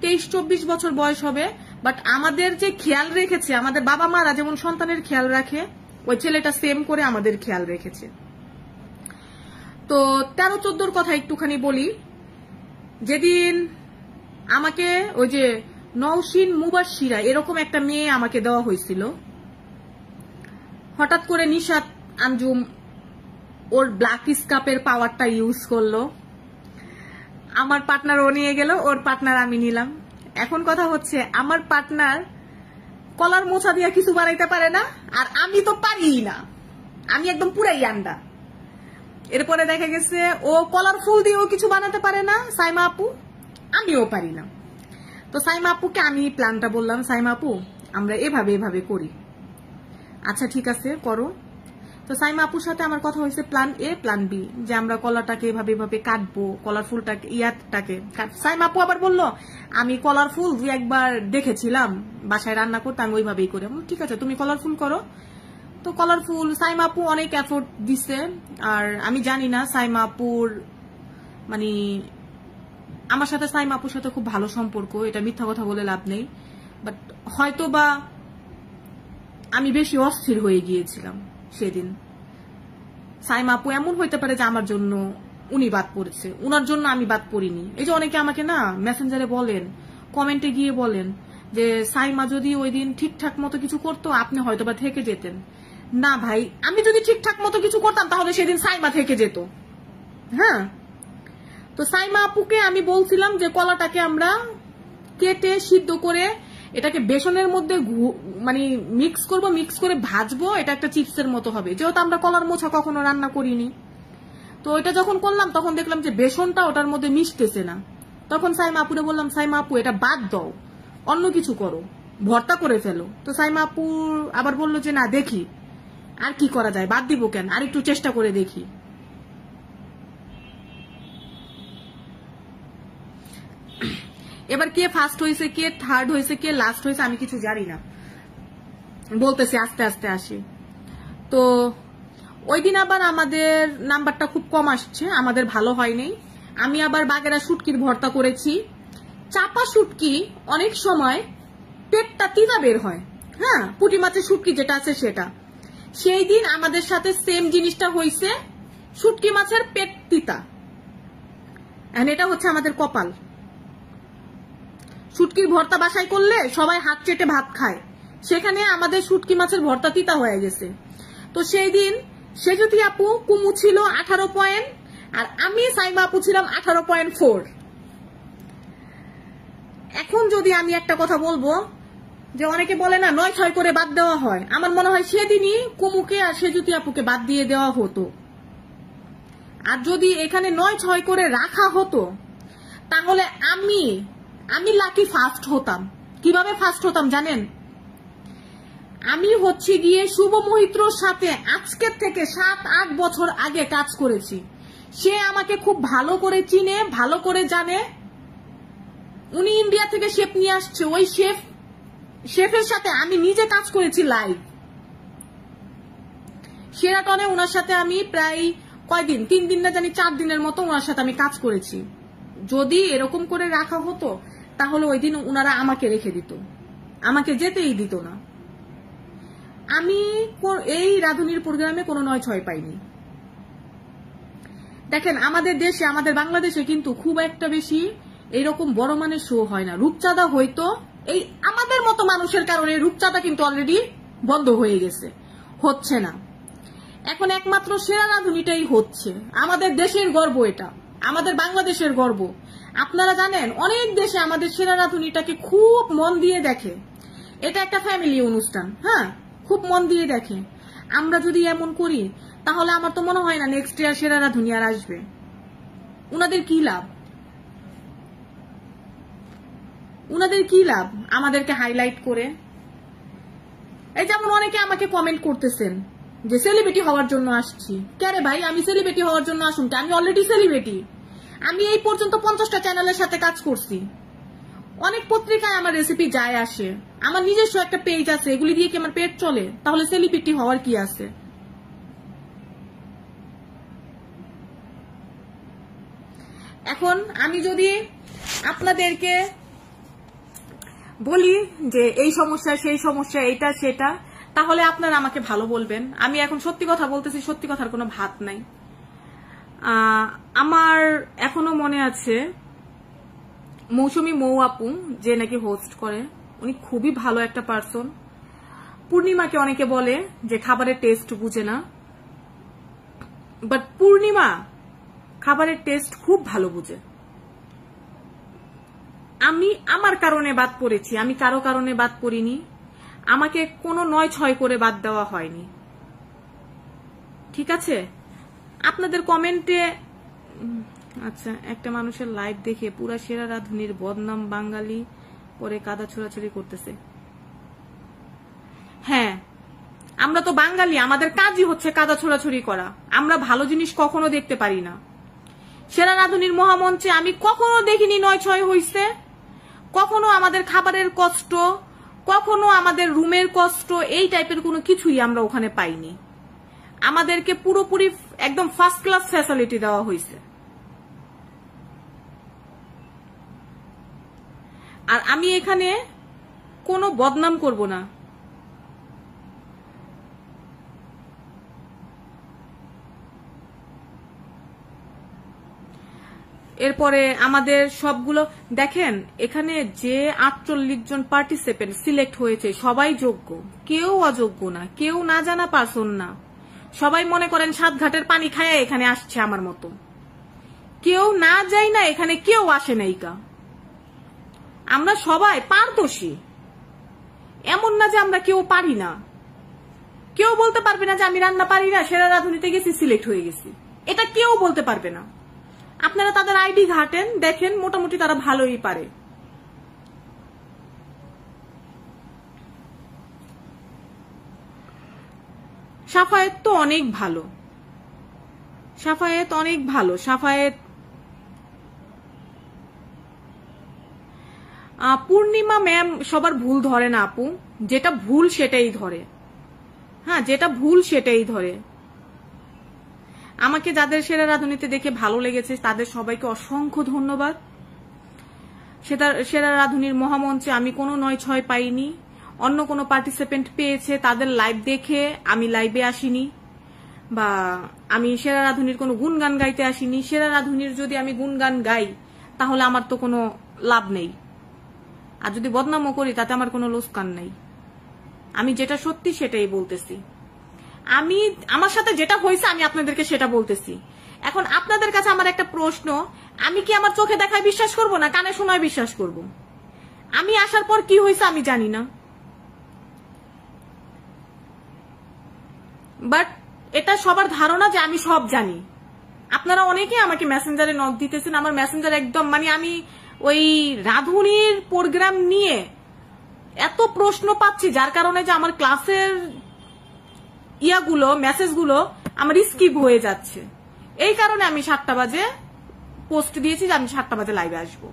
23-24 বছর বয়স হবে, বাট আমাদের যে খেয়াল রেখেছে, আমাদের বাবা মারা যেমন সন্তানের খেয়াল রাখে, ওই ছেলেটা সেম করে আমাদের খেয়াল রেখেছে। তো 13-14 কথা একটুখানি বলি। যেদিন আমাকে ওই যে নওশিন মুবাশিরা এরকম একটা মেয়ে আমাকে দেওয়া হয়েছিল, হঠাৎ করে নিশাত আঞ্জুম ওর ব্ল্যাক স্কাপের পাওয়ারটা ইউজ করলো, আমার পার্টনার ও নিয়ে গেল, ওর পার্টনার আমি নিলাম। এখন কথা হচ্ছে আমার পার্টনার কলার মোছা দিয়ে কিছু বানাইতে পারে না, আর আমি তো পারি না। আমি একদম পুরাই আন্ডা। এরপরে দেখা গেছে ও কলার ফুল দিয়েও কিছু বানাতে পারে না সাইমা আপু, আমিও পারি না। তো সাইমা আপুকে আমি প্ল্যানটা বললাম, সাইমা আপু আমরা এভাবে এভাবে করি। আচ্ছা ঠিক আছে করো। তো সাইমা আপুর সাথে আমার কথা হয়েছে প্ল্যান এ প্ল্যান বি, যে আমরা কলাটাকে এভাবে এভাবে কাটবো, কলার ফুলটাকে ইয়াটাকে। সাইমা আপু আবার বললো আমি কলার ফুল একবার দেখেছিলাম বাসায় রান্না করতে, আমি ওইভাবেই করি। ঠিক আছে তুমি কলার ফুল করো। তো কালারফুল সাইমা আপু অনেক এফোর্ট দিছে। আর আমি জানি না সাইমা আপুর মানে আমার সাথে সাইমা আপুর সাথে খুব ভালো সম্পর্ক, এটা মিথ্যা কথা বলে লাভ নেই। বাট হয়তো বা আমি বেশি অস্থির হয়ে গিয়েছিলাম সেদিন। সাইমা আপু এমন হইতে পারে যে আমার জন্য উনি বাদ পড়েছে, উনার জন্য আমি বাদ পড়িনি। এই যে অনেকে আমাকে না মেসেঞ্জারে বলেন, কমেন্টে গিয়ে বলেন যে সাইমা যদি ওই দিন ঠিকঠাক মতো কিছু করতো আপনি হয়তো বা থেকে যেতেন। না ভাই, আমি যদি ঠিকঠাক মতো কিছু করতাম তাহলে সেদিন সাইমা থেকে যেত। হ্যাঁ, তো সাইমা আপুকে আমি বলছিলাম যে কলাটাকে আমরা কেটে সিদ্ধ করে এটাকে বেসনের মধ্যে মানে মিক্স করব, মিক্স করে ভাজবো, এটা একটা চিপসের মতো হবে। যেহেতু আমরা কলার মোছা কখনো রান্না করিনি, তো এটা যখন করলাম তখন দেখলাম যে বেসনটা ওটার মধ্যে মিশতেছে না। তখন সাইমা আপুরে বললাম সাইমা আপু এটা বাদ দাও, অন্য কিছু করো, ভর্তা করে ফেলো। তো সাইমা আপু আবার বললো যে না দেখি আর কি করা যায়, বাদ দিব কেন, আর একটু চেষ্টা করে দেখি। এবার কে ফার্স্ট হয়েছে, কে থার্ড হয়েছে, কে লাস্ট হয়েছে আমি কিছু জানি না, বলতেছি আস্তে আস্তে আসি। তো ওই দিন আবার আমাদের নাম্বারটা খুব কম আসছে, আমাদের ভালো হয়নি। আমি আবার বাগেরা শুটকির ভর্তা করেছি। চাপা শুটকি অনেক সময় পেটটা তিতা বের হয়, হ্যাঁ পুঁটি মাছের শুটকি যেটা আছে সেটা। সেই দিন আমাদের সাথে সেম জিনিসটা হয়েছে, শুটকি মাছের পেট তিতা। এটা হচ্ছে আমাদের কপাল। শুটকির ভর্তা বাসায় করলে সবাই হাত চেটে ভাত খায়, সেখানে আমাদের শুটকি মাছের ভর্তা তিতা হয়ে গেছে। তো সেই দিন সেজুতি আপু কুমু ছিল 18 পয়েন্ট আর আমি সাইমা আপু ছিলাম 18.4। এখন যদি আমি একটা কথা বলবো, যে অনেকে বলে না 9-6 করে বাদ দেওয়া হয়, আমার মনে হয় সেদিনই কুমুকে আর সেজুতি আপুকে বাদ দিয়ে দেওয়া হতো। আর যদি এখানে 9-6 করে রাখা হতো তাহলে আমি লাকি ফার্স্ট হতাম। কিভাবে ফার্স্ট হতাম জানেন? আমি হচ্ছে গিয়ে শুভ মৈত্রর সাথে আজকের থেকে 7-8 বছর আগে কাজ করেছি। সে আমাকে খুব ভালো করে চিনে, ভালো করে জানে। উনি ইন্ডিয়া থেকে শেফ নিয়ে আসছে, ওই শেফের সাথে আমি নিজে কাজ করেছি লাইভ শেরাটনে। ওনার সাথে আমি প্রায় কয়দিন, 3 দিন না জানি 4 দিনের মতো ওনার সাথে আমি কাজ করেছি। যদি এরকম করে রাখা হতো তাহলে ওই দিন ওনারা আমাকে রেখে দিত, আমাকে যেতেই দিত না। আমি এই রাধুনির প্রোগ্রামে কোনো 9-6 পাইনি। দেখেন আমাদের দেশে, আমাদের বাংলাদেশে কিন্তু খুব একটা বেশি এইরকম বড় মানের শো হয় না। রূপচাঁদা হয়তো এই আমাদের মতো মানুষের কারণে রূপচাঁদা কিন্তু অলরেডি বন্ধ হয়ে গেছে, হচ্ছে না। এখন একমাত্র সেরা রাধুনিটাই হচ্ছে। আমাদের দেশের গর্ব এটা, আমাদের বাংলাদেশের গর্ব। আপনারা জানেন অনেক দেশে আমাদের সেরা রাধুনিটাকে খুব মন দিয়ে দেখে। এটা একটা ফ্যামিলি অনুষ্ঠান, হ্যাঁ খুব মন দিয়ে দেখে। আমরা যদি এমন করি তাহলে আমার তো মনে হয় না নেক্সট ইয়ার সেরা রাধুনি আর আসবে। উনাদের কি লাভ, উনাদের কি লাভ আমাদেরকে হাইলাইট করে? এই যেমন অনেকে আমাকে কমেন্ট করতেছেন যে সেলিব্রিটি হওয়ার জন্য আসছি। কে ভাই, আমি সেলিব্রিটি হওয়ার জন্য আসুন, আমি অলরেডি সেলিব্রিটি। আমি এই পর্যন্ত 50টা চ্যানেলের সাথে কাজ করছি, অনেক পত্রিকায় আমার রেসিপি যায় আসে, আমার নিজস্ব একটা পেজ আছে, এগুলি দিয়ে কি আমার পেট চলে? তাহলে সেলিব্রিটি হওয়ার কি আছে? এখন আমি যদি আপনাদেরকে বলি যে এই সমস্যা সেই সমস্যা, এইটা সেটা, তাহলে আপনারা আমাকে ভালো বলবেন। আমি এখন সত্যি কথা বলতেছি, সত্যি কথার কোনো ভাত নাই। আমার এখনো মনে আছে মৌসুমী মৌ আপু যে নাকি হোস্ট করে, উনি খুবই ভালো একটা পার্সন। পূর্ণিমাকে অনেকে বলে যে খাবারের টেস্ট বুঝে না, বাট পূর্ণিমা খাবারের টেস্ট খুব ভালো বুঝে। আমি আমার কারণে বাদ পড়েছি, আমি কারো কারণে বাদ পড়িনি। আমাকে কোনো 9-6 করে বাদ দেওয়া হয়নি। ঠিক আছে, আপনাদের কমেন্টে আচ্ছা, একটা মানুষের লাইভ দেখে পুরা সেরা রাধুনির বদনাম বাঙালি পরে কাদা ছোড়াছুড়ি করতেছে। হ্যাঁ, আমরা তো বাঙালি, আমাদের কাজই হচ্ছে কাদা ছোড়াছুড়ি করা। আমরা ভালো জিনিস কখনো দেখতে পারি না। সেরা রাধুনির মহামঞ্চে আমি কখনো দেখিনি ৯-৬ হইছে, কখনো আমাদের খাবারের কষ্ট, কখনো আমাদের রুমের কষ্ট, এই টাইপের কোনো কিছুই আমরা ওখানে পাইনি। আমাদেরকে পুরোপুরি একদম ফার্স্ট ক্লাস ফ্যাসিলিটি দেওয়া হয়েছে। আর আমি এখানে কোনো বদনাম করব না। এরপরে আমাদের সবগুলো দেখেন, এখানে যে 48 জন পার্টিসিপেন্ট সিলেক্ট হয়েছে সবাই যোগ্য, কেউ অযোগ্য না, কেউ না জানা পারসন না। সবাই মনে করেন 7 ঘাটের পানি খায়া এখানে আসছে আমার মতো। কেউ না যায় না, এখানে কেউ আসে নাই কা। আমরা সবাই পারদর্শী, এমন না যে আমরা কেউ পারি না। কেউ বলতে পারবে না যে আমি রান্না পারি না, সেরা রাঁধুনিতে গেছি সিলেক্ট হয়ে গেছি, এটা কেউ বলতে পারবে না। আপনারা তাদের আইডি ঘাটেন, দেখেন মোটামুটি তারা ভালোই পারে। সাফায়েত তো অনেক ভালো, সাফায়েত অনেক ভালো। সাফায়েত, পূর্ণিমা ম্যাম সবার ভুল ধরে না আপু, যেটা ভুল সেটাই ধরে। হ্যাঁ, যেটা ভুল সেটাই ধরে। আমাকে যাদের সেরা রাঁধুনিতে দেখে ভালো লেগেছে তাদের সবাইকে অসংখ্য ধন্যবাদ। সেরা রাঁধুনির মহামঞ্চে আমি কোনো ৯-৬ পাইনি। অন্য কোনো পার্টিসিপেন্ট পেয়েছে, তাদের লাইভ দেখে আমি লাইভে আসিনি, বা আমি সেরা রাঁধুনির কোনো গুণগান গাইতে আসিনি। সেরা রাঁধুনির যদি আমি গুণগান গাই তাহলে আমার তো কোনো লাভ নেই, আর যদি বদনামও করি তাতে আমার কোনো লোকসান নেই। আমি যেটা সত্যি সেটাই বলতেছি। আমি আমার সাথে যেটা হয়েছে আমি আপনাদেরকে সেটা বলতেছি। এখন আপনাদের কাছে আমার একটা প্রশ্ন, আমি কি আমার চোখে দেখায় বিশ্বাস করব না কানে শোনায় বিশ্বাস করব? আমি আসার পর কি হয়েছে আমি জানি না, বাট এটা সবার ধারণা যে আমি সব জানি। আপনারা অনেকে আমাকে মেসেঞ্জারে নক দিতেছেন, আমার মেসেঞ্জার একদম মানে আমি ওই রাঁধুনির প্রোগ্রাম নিয়ে এত প্রশ্ন পাচ্ছি, যার কারণে যে আমার ক্লাসের ইয়াগুলো মেসেজগুলো আমার স্কিপ হয়ে যাচ্ছে। এই কারণে আমি 7টা বাজে পোস্ট দিয়েছি যে আমি 7টা বাজে লাইভে আসবো।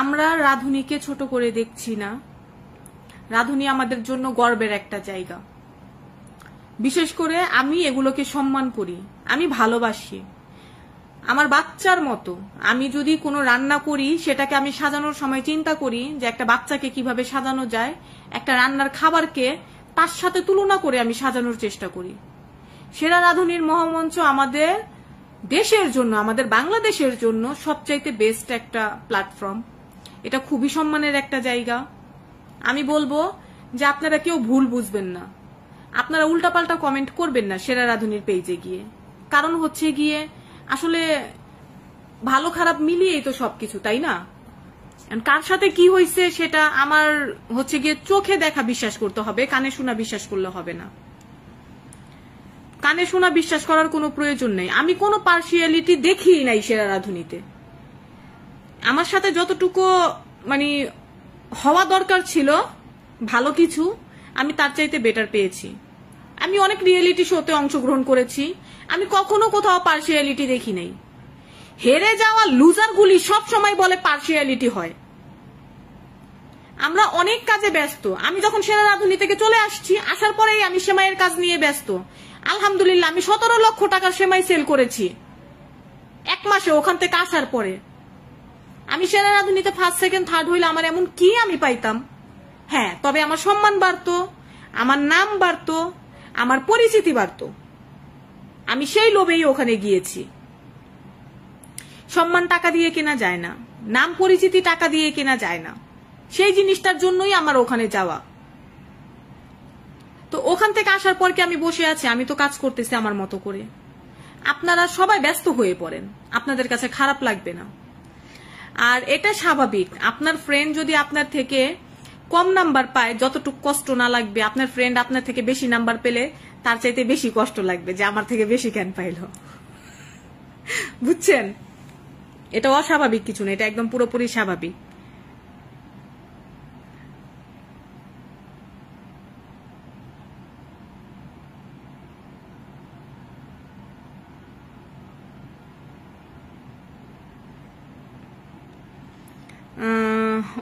আমরা রাঁধুনিকে ছোট করে দেখছি না, রাঁধুনি আমাদের জন্য গর্বের একটা জায়গা। বিশেষ করে আমি এগুলোকে সম্মান করি, আমি ভালোবাসি আমার বাচ্চার মতো। আমি যদি কোনো রান্না করি সেটাকে আমি সাজানোর সময় চিন্তা করি যে একটা বাচ্চাকে কিভাবে সাজানো যায়, একটা রান্নার খাবারকে তার সাথে তুলনা করে আমি সাজানোর চেষ্টা করি। সেরা রাঁধুনির মহামঞ্চ আমাদের দেশের জন্য, আমাদের বাংলাদেশের জন্য সবচাইতে বেস্ট একটা প্ল্যাটফর্ম। এটা খুবই সম্মানের একটা জায়গা। আমি বলবো যে আপনারা কেউ ভুল বুঝবেন না, আপনারা উল্টাপাল্টা কমেন্ট করবেন না সেরা রাঁধুনির পেজে গিয়ে। কারণ হচ্ছে গিয়ে আসলে ভালো খারাপ মিলিয়েই তো সবকিছু, তাই না? কার সাথে কি হয়েছে সেটা আমার হচ্ছে গিয়ে চোখে দেখা বিশ্বাস করতে হবে, কানে শোনা বিশ্বাস করলে হবে না। কানে শোনা বিশ্বাস করার কোনো প্রয়োজন নেই। আমি কোনো পার্সিয়ালিটি দেখি নাই সেরা রাঁধুনিতে। আমার সাথে যতটুকু মানে হওয়া দরকার ছিল ভালো কিছু, আমি তার চাইতে বেটার পেয়েছি। আমি অনেক রিয়েলিটি শোতে অংশগ্রহণ করেছি, আমি কখনো কোথাও পার্সিয়ালিটি দেখি নাই। হেরে যাওয়া লুজারগুলি সব সময় বলে পার্সিয়ালিটি হয়। আমরা অনেক কাজে ব্যস্ত। আমি যখন সেরা রাঁধুনি থেকে চলে আসছি, আসার পরেই আমি সেমাইয়ের কাজ নিয়ে ব্যস্ত। আলহামদুলিল্লাহ আমি 17 লক্ষ টাকার সেমাই সেল করেছি 1 মাসে। ওখান থেকে আসার পরে আমি সেরা রাঁধুনিতে ফার্স্ট সেকেন্ড থার্ড হইলে আমার এমন কি আমি পাইতাম? হ্যাঁ, তবে আমার সম্মান বাড়তো, আমার নাম বাড়তো, আমার পরিচিতি বাড়তো। আমি সেই লোভেই ওখানে গিয়েছি। সম্মান টাকা দিয়ে কেনা যায় না, নাম পরিচিতি টাকা দিয়ে কেনা যায় না। সেই জিনিসটার জন্যই আমার ওখানে যাওয়া। তো ওখান থেকে আসার পর কি আমি বসে আছি? আমি তো কাজ করতেছি আমার মতো করে। আপনারা সবাই ব্যস্ত হয়ে পড়েন, আপনাদের কাছে খারাপ লাগবে না। আর এটা স্বাভাবিক, আপনার ফ্রেন্ড যদি আপনার থেকে কম নাম্বার পায়, যতটুকু কষ্ট না লাগবে, আপনার ফ্রেন্ড আপনার থেকে বেশি নাম্বার পেলে তার চাইতে বেশি কষ্ট লাগবে যে আমার থেকে বেশি কেন পাইলো। বুঝছেন? এটা অস্বাভাবিক কিছু না, এটা একদম পুরোপুরি স্বাভাবিক।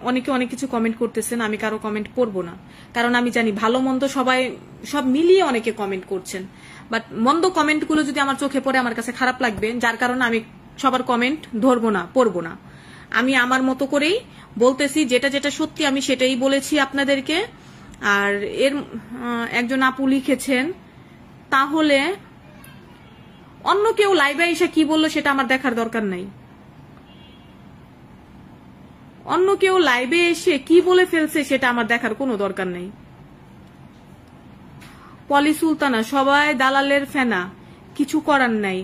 অনেকে অনেক কিছু কমেন্ট করতেছেন, আমি কারো কমেন্ট পড়বো না, কারণ আমি জানি ভালো মন্দ সবাই সব মিলিয়ে অনেকে কমেন্ট করছেন। বাট মন্দ কমেন্টগুলো যদি আমার চোখে পড়ে আমার কাছে খারাপ লাগবে, যার কারণে আমি সবার কমেন্ট ধরবো না, পড়বো না। আমি আমার মতো করেই বলতেছি, যেটা যেটা সত্যি আমি সেটাই বলেছি আপনাদেরকে। আর এর একজন আপু লিখেছেন, তাহলে অন্য কেউ লাইভে এসে কি বললো সেটা আমার দেখার দরকার নাই। অন্য কেউ লাইভে এসে কি বলে ফেলছে সেটা আমার দেখার কোনো দরকার নেই। পলি সুলতানা, সবাই দালালের ফেনা, কিছু করার নাই,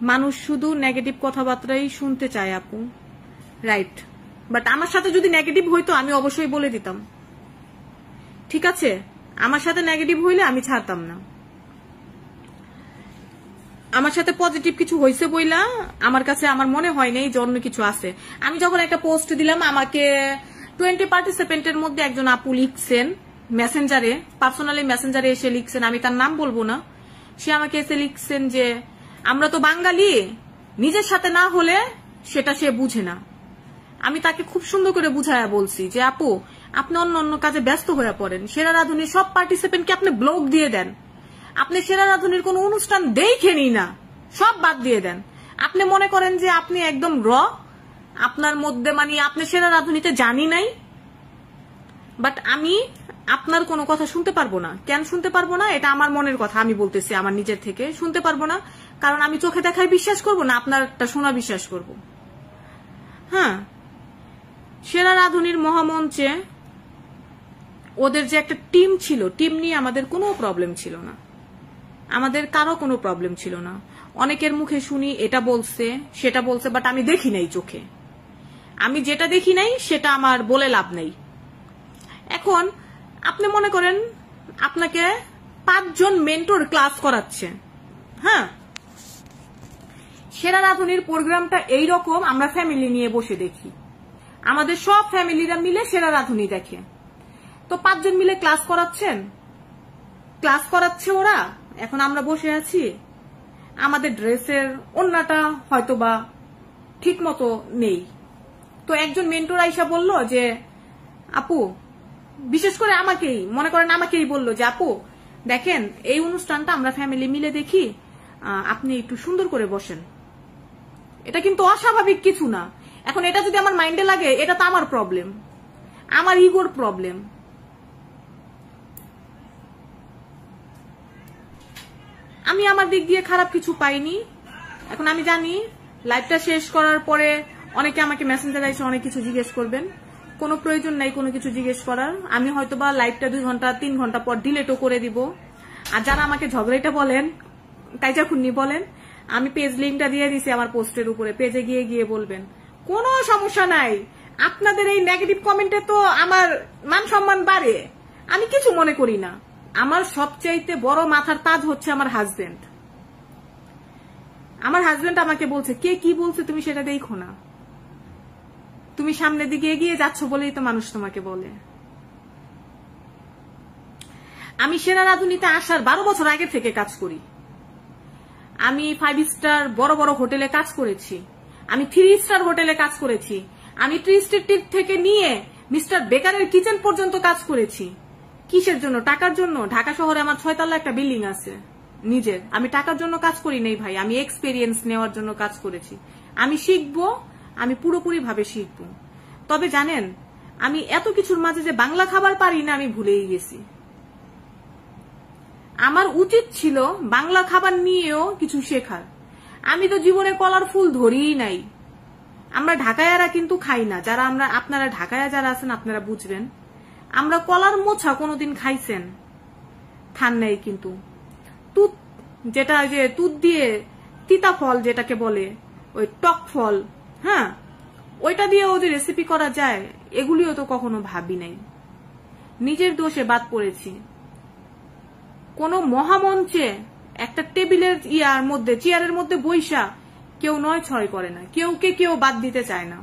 মানুষ শুধু নেগেটিভ কথাবার্তাই শুনতে চায় আপু। রাইট, বাট আমার সাথে যদি নেগেটিভ হইতো আমি অবশ্যই বলে দিতাম, ঠিক আছে? আমার সাথে নেগেটিভ হইলে আমি ছাড়তাম না। আমার সাথে পজিটিভ কিছু হয়েছে বইলা আমার কাছে আমার মনে হয় নাই যে অন্য কিছু আছে। আমি যখন একটা পোস্ট দিলাম, আমাকে 20 পার্টিসিপেন্টের মধ্যে একজন আপু লিখছেন মেসেঞ্জারে, পার্সোনালি মেসেঞ্জারে এসে লিখছেন, আমি তার নাম বলবো না। সে আমাকে এসে লিখছেন যে আমরা তো বাঙালি, নিজের সাথে না হলে সেটা সে বুঝে না। আমি তাকে খুব সুন্দর করে বুঝায়া বলছি যে আপু, আপনি অন্য অন্য কাজে ব্যস্ত হয়ে পড়েন, সেরা রাধুনির সব পার্টিসিপেন্টকে আপনি ব্লক দিয়ে দেন, আপনি সেরা রাধুনির কোন অনুষ্ঠান দেখেনি না, সব বাদ দিয়ে দেন। আপনি মনে করেন যে আপনি একদম আপনার মধ্যে মানে আপনি সেরা রাধুনিতে জানি নাই। বাট আমি আপনার কোনো কথা শুনতে পারবো না। কেন শুনতে পারবো না? এটা আমার মনের কথা, আমি বলতেছি আমার নিজের থেকে। শুনতে পারবো না কারণ আমি চোখে দেখায় বিশ্বাস করবো না, আপনার একটা শোনা বিশ্বাস করব। হ্যাঁ, সেরা রাধুনির মহামঞ্চে ওদের যে একটা টিম ছিল, টিম নিয়ে আমাদের কোনো প্রবলেম ছিল না, আমাদের কারো কোনো প্রবলেম ছিল না। অনেকের মুখে শুনি এটা বলছে সেটা বলছে, বাট আমি দেখি নাই চোখে। আমি যেটা দেখি নাই সেটা আমার বলে লাভ নেই। এখন আপনি মনে করেন আপনাকে 5 জন মেন্টর ক্লাস করাচ্ছে। হ্যাঁ, সেরা রাধুনির প্রোগ্রামটা এইরকম, আমরা ফ্যামিলি নিয়ে বসে দেখি, আমাদের সব ফ্যামিলিরা মিলে সেরা রাধুনি দেখে। তো 5 জন মিলে ক্লাস করাচ্ছে ওরা। এখন আমরা বসে আছি, আমাদের ড্রেসের ওন্নাটা হয়তোবা ঠিক মতো নেই। তো একজন মেন্টর আইসা বলল যে আপু, বিশেষ করে আমাকেই মনে করেন, আমাকেই বলল যে আপু দেখেন, এই অনুষ্ঠানটা আমরা ফ্যামিলি মিলে দেখি, আপনি একটু সুন্দর করে বসেন। এটা কিন্তু অস্বাভাবিক কিছু না। এখন এটা যদি আমার মাইন্ডে লাগে, এটা তো আমার প্রবলেম, আমার ইগোর প্রবলেম। আমি আমার দিক দিয়ে খারাপ কিছু পাইনি। এখন আমি জানি লাইভটা শেষ করার পরে অনেকে আমাকে মেসেঞ্জারে এসে অনেক কিছু জিজ্ঞেস করবেন, কোনো প্রয়োজন নাই কোনো কিছু জিজ্ঞেস করার। আমি হয়তোবা লাইভটা 2 ঘন্টা 3 ঘন্টা পর ডিলেটও করে দিব। আর যারা আমাকে ঝগড়াটা বলেন, কাইজা খুন্নি বলেন, আমি পেজ লিঙ্কটা দিয়ে দিছি আমার পোস্টের উপরে, পেজে গিয়ে বলবেন, কোনো সমস্যা নাই। আপনাদের এই নেগেটিভ কমেন্টে তো আমার মান সম্মান বাড়ে, আমি কিছু মনে করি না। আমার সবচাইতে বড় মাথার তাজ হচ্ছে আমার হাজবেন্ড। আমার হাজবেন্ড আমাকে বলছে, কে কি বলছে তুমি সেটা দেখো না, তুমি সামনের দিকে এগিয়ে যাচ্ছ বলেই তো মানুষ তোমাকে বলে। আমি সেরা রাধুনিতে আসার 12 বছর আগে থেকে কাজ করি। আমি 5 স্টার বড় বড় হোটেলে কাজ করেছি, আমি 3 স্টার হোটেলে কাজ করেছি, আমি ট্রি স্ট্রিট থেকে নিয়ে মিস্টার বেকারের কিচেন পর্যন্ত কাজ করেছি। কিসের জন্য? টাকার জন্য? ঢাকা শহরে আমার 6 তলা একটা বিল্ডিং আছে নিজের। আমি টাকার জন্য কাজ করি নাই ভাই, আমি এক্সপেরিয়েন্স নেওয়ার জন্য কাজ করেছি। আমি শিখবো, আমি পুরোপুরি ভাবে শিখবো। তবে জানেন, আমি এত কিছুর মাঝে যে বাংলা খাবার পারি না আমি ভুলেই গেছি। আমার উচিত ছিল বাংলা খাবার নিয়েও কিছু শেখার। আমি তো জীবনে কলার ফুল ধরিই নাই, আমরা ঢাকায়ারা কিন্তু খাই না, যারা আপনারা ঢাকায়া যারা আছেন আপনারা বুঝবেন। আমরা কলার মোছা কোনোদিন খাইছেন? খান নাই কিন্তু। তুত যেটা যে তুত দিয়ে তিতা ফল যেটাকে বলে, ওই টক ফল, হ্যাঁ, ওইটা দিয়েও যে রেসিপি করা যায় এগুলিও তো কখনো ভাবি নাই। নিজের দোষে বাদ পড়েছি। কোন মহামঞ্চে একটা টেবিলের চেয়ারের মধ্যে বইসা কেউ 9-6 করে না, কেউ বাদ দিতে চায় না।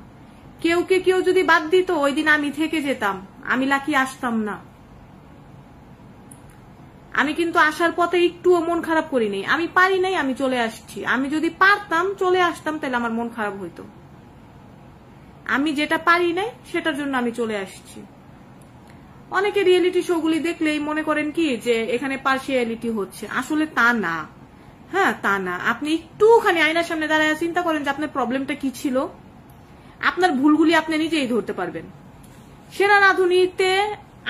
কেউ যদি বাদ দিত ওই দিন আমি থেকে যেতাম, আমি লাকি আসতাম না। আমি কিন্তু আসার পথে একটুও মন খারাপ করিনি। আমি পারি নাই, আমি চলে আসছি। আমি যদি পারতাম চলে আসতাম তাহলে আমার মন খারাপ হইতো। আমি যেটা পারি নাই সেটার জন্য আমি চলে আসছি। অনেকে রিয়েলিটি শো গুলি দেখলেই মনে করেন কি যে এখানে পার্সিয়ালিটি হচ্ছে, আসলে তা না। হ্যাঁ, তা না। আপনি একটুখানি আয়নার সামনে দাঁড়ায় চিন্তা করেন যে আপনার প্রবলেমটা কি ছিল, আপনার ভুলগুলি আপনি নিজেই ধরতে পারবেন। সেরা রাঁধুনিতে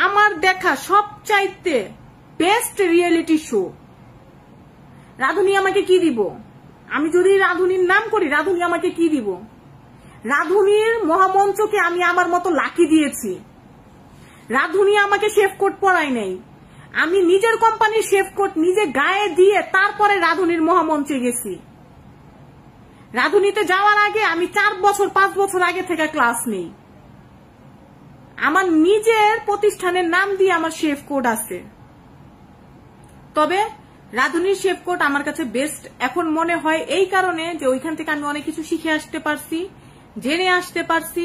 আমার দেখা সবচাইতে বেস্ট রিয়েলিটি শো। রাঁধুনি আমাকে কি দিব? আমি যদি রাঁধুনির নাম করি, রাঁধুনি আমাকে কি দিব? রাঁধুনির মহামঞ্চকে আমি আমার মতো লাকি দিয়েছি। রাঁধুনি আমাকে শেফ কোট পরাই নাই, আমি নিজের কোম্পানির শেফ কোট নিজে গায়ে দিয়ে তারপরে রাঁধুনির মহামঞ্চে গেছি। রাঁধুনিতে যাওয়ার আগে আমি 4-5 বছর আগে থেকে ক্লাস নেই। আমার নিজের প্রতিষ্ঠানের নাম দিয়ে আমার শেফ কোড আছে। তবে রাঁধুনির শেফ কোড আমার কাছে বেস্ট এখন মনে হয় এই কারণে যে ওইখান থেকে আমি অনেক কিছু শিখে আসতে পারছি, জেনে আসতে পারছি,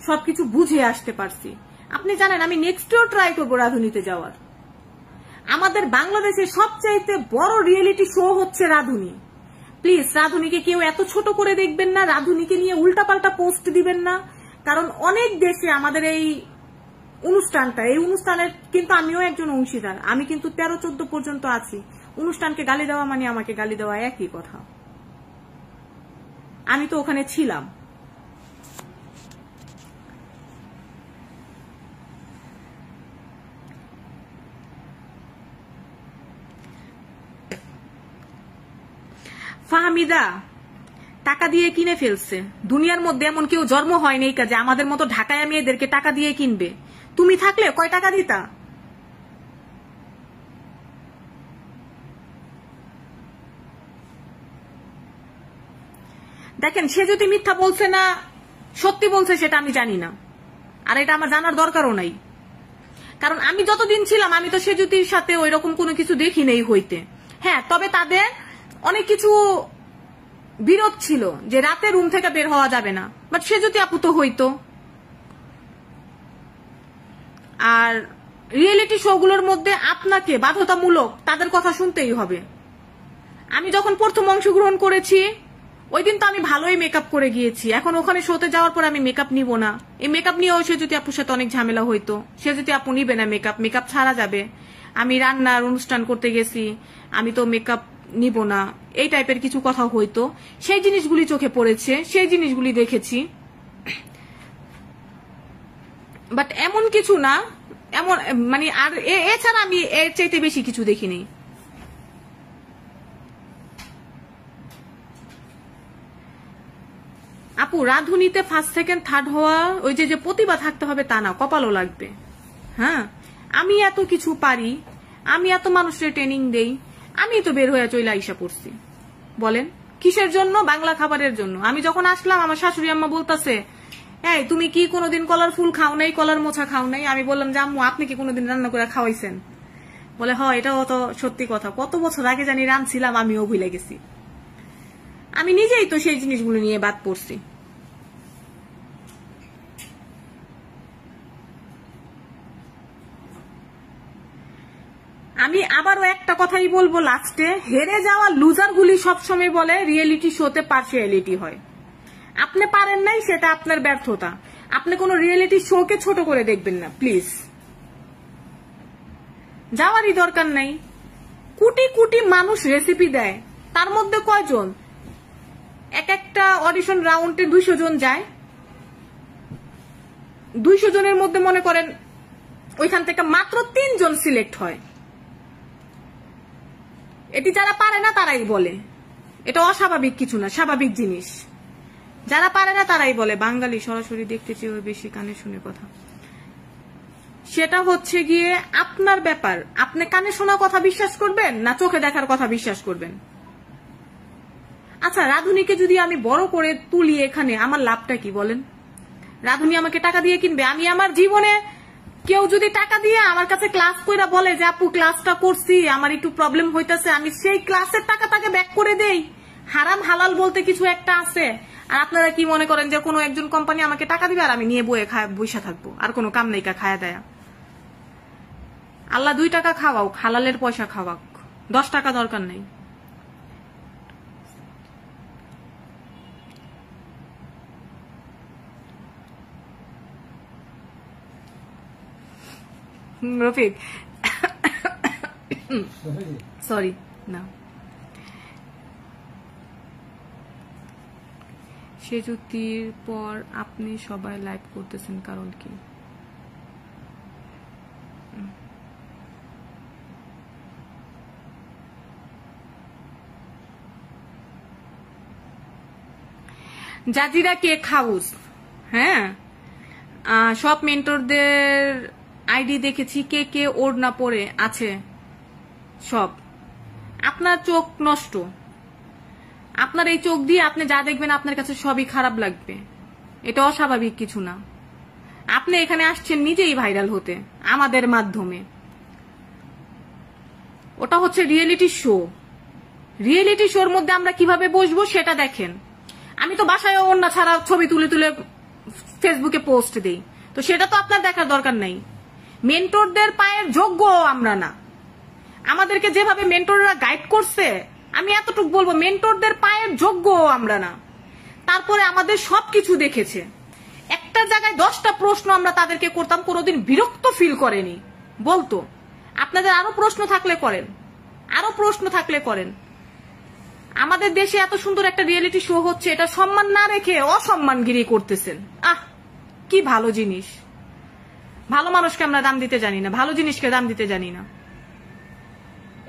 সবকিছু বুঝে আসতে পারছি। আপনি জানেন আমি নেক্সটও ট্রাই করবো রাঁধুনিতে যাওয়ার। আমাদের বাংলাদেশের সবচাইতে বড় রিয়েলিটি শো হচ্ছে রাঁধুনি। প্লিজ রাঁধুনিকে কেউ এত ছোট করে দেখবেন না, রাঁধুনিকে নিয়ে উল্টাপাল্টা পোস্ট দিবেন না। কারণ অনেক দেশে আমাদের এই অনুষ্ঠানের কিন্তু আমিও একজন অংশীদার। আমি কিন্তু 13-14 পর্যন্ত আছি। অনুষ্ঠানকে গালি দেওয়া মানে আমাকে গালি দেওয়া একই কথা। আমি তো ওখানে ছিলাম। ফাহমিদা টাকা দিয়ে কিনে ফেলছে। দুনিয়ার মধ্যে এমন কেউ জন্ম হয় নাই কাজে আমাদের মতো ঢাকায় মেয়েদেরকে টাকা দিয়ে কিনবে। তুমি থাকলে কয় টাকা দিতা? দেখেন, সে যদি মিথ্যা বলছে না সত্যি বলছে সেটা আমি জানি না, আর এটা আমার জানার দরকারও নাই। কারণ আমি যতদিন ছিলাম আমি তো সেজুতির সাথে ওই রকম কোনো কিছু দেখি নেই হইতে। হ্যাঁ, তবে তাদের অনেক কিছু বিরোধ ছিল যে রাতে রুম থেকে বের হওয়া যাবে না, বাট সেজুতি আপু তো হইতো। আর রিয়েলিটি শো গুলোর মধ্যে আপনাকে বাধ্যতামূলক তাদের কথা শুনতেই হবে। আমি যখন প্রথম অংশগ্রহণ করেছি ওই দিন তো আমি ভালোই মেকআপ করে গিয়েছি। এখন ওখানে শোতে যাওয়ার পর আমি মেকআপ নিব না। এই মেকআপ নিয়েও সেজুতি আপুর সাথে অনেক ঝামেলা হইতো। সেজুতি আপু নিবে না মেকআপ ছাড়া যাবে। আমি রান্নার অনুষ্ঠান করতে গেছি, আমি তো মেকআপ নিব না, এই টাইপের কিছু কথা হইতো। সেই জিনিসগুলি চোখে পড়েছে, সেই জিনিসগুলি দেখেছি। বাট এমন কিছু না, এমন মানে আর এছাড়া আমি এর চাইতে বেশি কিছু দেখিনি। আপু রাঁধুনিতে ফার্স্ট সেকেন্ড থার্ড হওয়া ওই যে প্রতিভা থাকতে হবে তা না, কপালও লাগবে। হ্যাঁ, আমি এত কিছু পারি, আমি এত মানুষের ট্রেনিং দেই, আমি তো বের হয়ে চলে আইসা পড়ছি। বলেন কিসের জন্য? বাংলা খাবারের জন্য। আমি যখন আসলাম আমার শাশুড়ি আম্মা বলতেছে, এই তুমি কি কোনোদিন কলার ফুল খাও নাই, কলার মোছা খাও নাই? আমি বললাম যে আম্মু আপনি কি কোনোদিন রান্না করে খাওয়াইছেন? বলে হ, এটাও তো সত্যি কথা, কত বছর আগে জানি রাঁধছিলাম, আমিও ভুলে গেছি। আমি নিজেই তো সেই জিনিসগুলো নিয়ে বাদ পড়ছি। আমি আবারও একটা কথাই বলবো লাস্টে, হেরে যাওয়া লুজার গুলি সবসময় বলে রিয়েলিটি শোতে পার্সিয়ালিটি হয়। আপনি পারেন নাই, সেটা আপনার ব্যর্থতা। আপনি কোনো রিয়েলিটি শোকে ছোট করে দেখবেন না প্লিজ। যাওয়ারই দরকার নাই। কোটি কোটি মানুষ রেসিপি দেয়, তার মধ্যে কয়জন? এক একটা অডিশন রাউন্ডে 200 জন যায়। 200 জনের মধ্যে মনে করেন ওইখান থেকে মাত্র 3 জন সিলেক্ট হয়। এটি যারা পারে না তারাই বলে। এটা অস্বাভাবিক কিছু না, স্বাভাবিক জিনিস। যারা পারে না তারাই বলে বাঙালি সরাসরি দেখতে চেয়ে বেশি কানে শুনে কথা। সেটা হচ্ছে গিয়ে আপনার ব্যাপার, আপনি কানে শোনা কথা বিশ্বাস করবেন না চোখে দেখার কথা বিশ্বাস করবেন। আচ্ছা, রাধুনীকে যদি আমি বড় করে তুলি এখানে, আমার লাভটা কি বলেন? রাধুনী আমাকে টাকা দিয়ে কিনবে? আমি আমার জীবনে কেউ যদি টাকা দিয়ে আমার কাছে ক্লাস কইরা বলে যে আপু ক্লাসটা করছি, আমার একটু প্রবলেম হইতাছে, আমি সেই ক্লাসের টাকা তাকে ব্যাক করে দেই। হারাম হালাল বলতে কিছু একটা আছে। আর আপনারা কি মনে করেন যে কোনো একজন কোম্পানি আমাকে টাকা দিবে আর আমি নিয়ে বইসা থাকবো, আর কোনো কাম নেই খায়া দেয়া? আল্লাহ 2 টাকা খাওয়াও, হালালের পয়সা খাওয়াক, 10 টাকা দরকার নেই। রফিক সরি না, সেজুতির পর আপনি সবাই লাইভ করতেছেন কারণ কি? জাজিরা কেক হাউস, হ্যাঁ, সব মেন্টরদের আইডি দেখেছি, কে কে ওড়না পরে আছে সব। আপনার চোখ নষ্ট, আপনার এই চোখ দিয়ে আপনি যা দেখবেন আপনার কাছে সবই খারাপ লাগবে, এটা অস্বাভাবিক কিছু না। আপনি এখানে আসছেন নিজেই ভাইরাল হতে আমাদের মাধ্যমে, ওটা হচ্ছে রিয়েলিটি শো। রিয়েলিটি শোর মধ্যে আমরা কিভাবে বসবো সেটা দেখেন। আমি তো বাসায় ওড়না ছাড়া ছবি তুলে তুলে ফেসবুকে পোস্ট দেই, তো সেটা তো আপনার দেখার দরকার নাই। মেন্টরদের পায়ের যোগ্য আমরা না, আমাদেরকে যেভাবে মেন্টররা গাইড করছে, আমি এতটুকু বলবো মেন্টরদের পায়ের যোগ্য আমরা না। তারপরে আমাদের সবকিছু দেখেছে, একটা জায়গায় 10টা প্রশ্ন আমরা তাদেরকে করতাম, কোনোদিন বিরক্ত ফিল করেনি, বলতো আপনাদের আরো প্রশ্ন থাকলে করেন, আরো প্রশ্ন থাকলে করেন। আমাদের দেশে এত সুন্দর একটা রিয়েলিটি শো হচ্ছে, এটা সম্মান না রেখে অসম্মানগিরি করতেছেন। কি ভালো জিনিস, ভালো মানুষকে আমরা দাম দিতে জানি না, ভালো জিনিসকে দাম দিতে জানি না।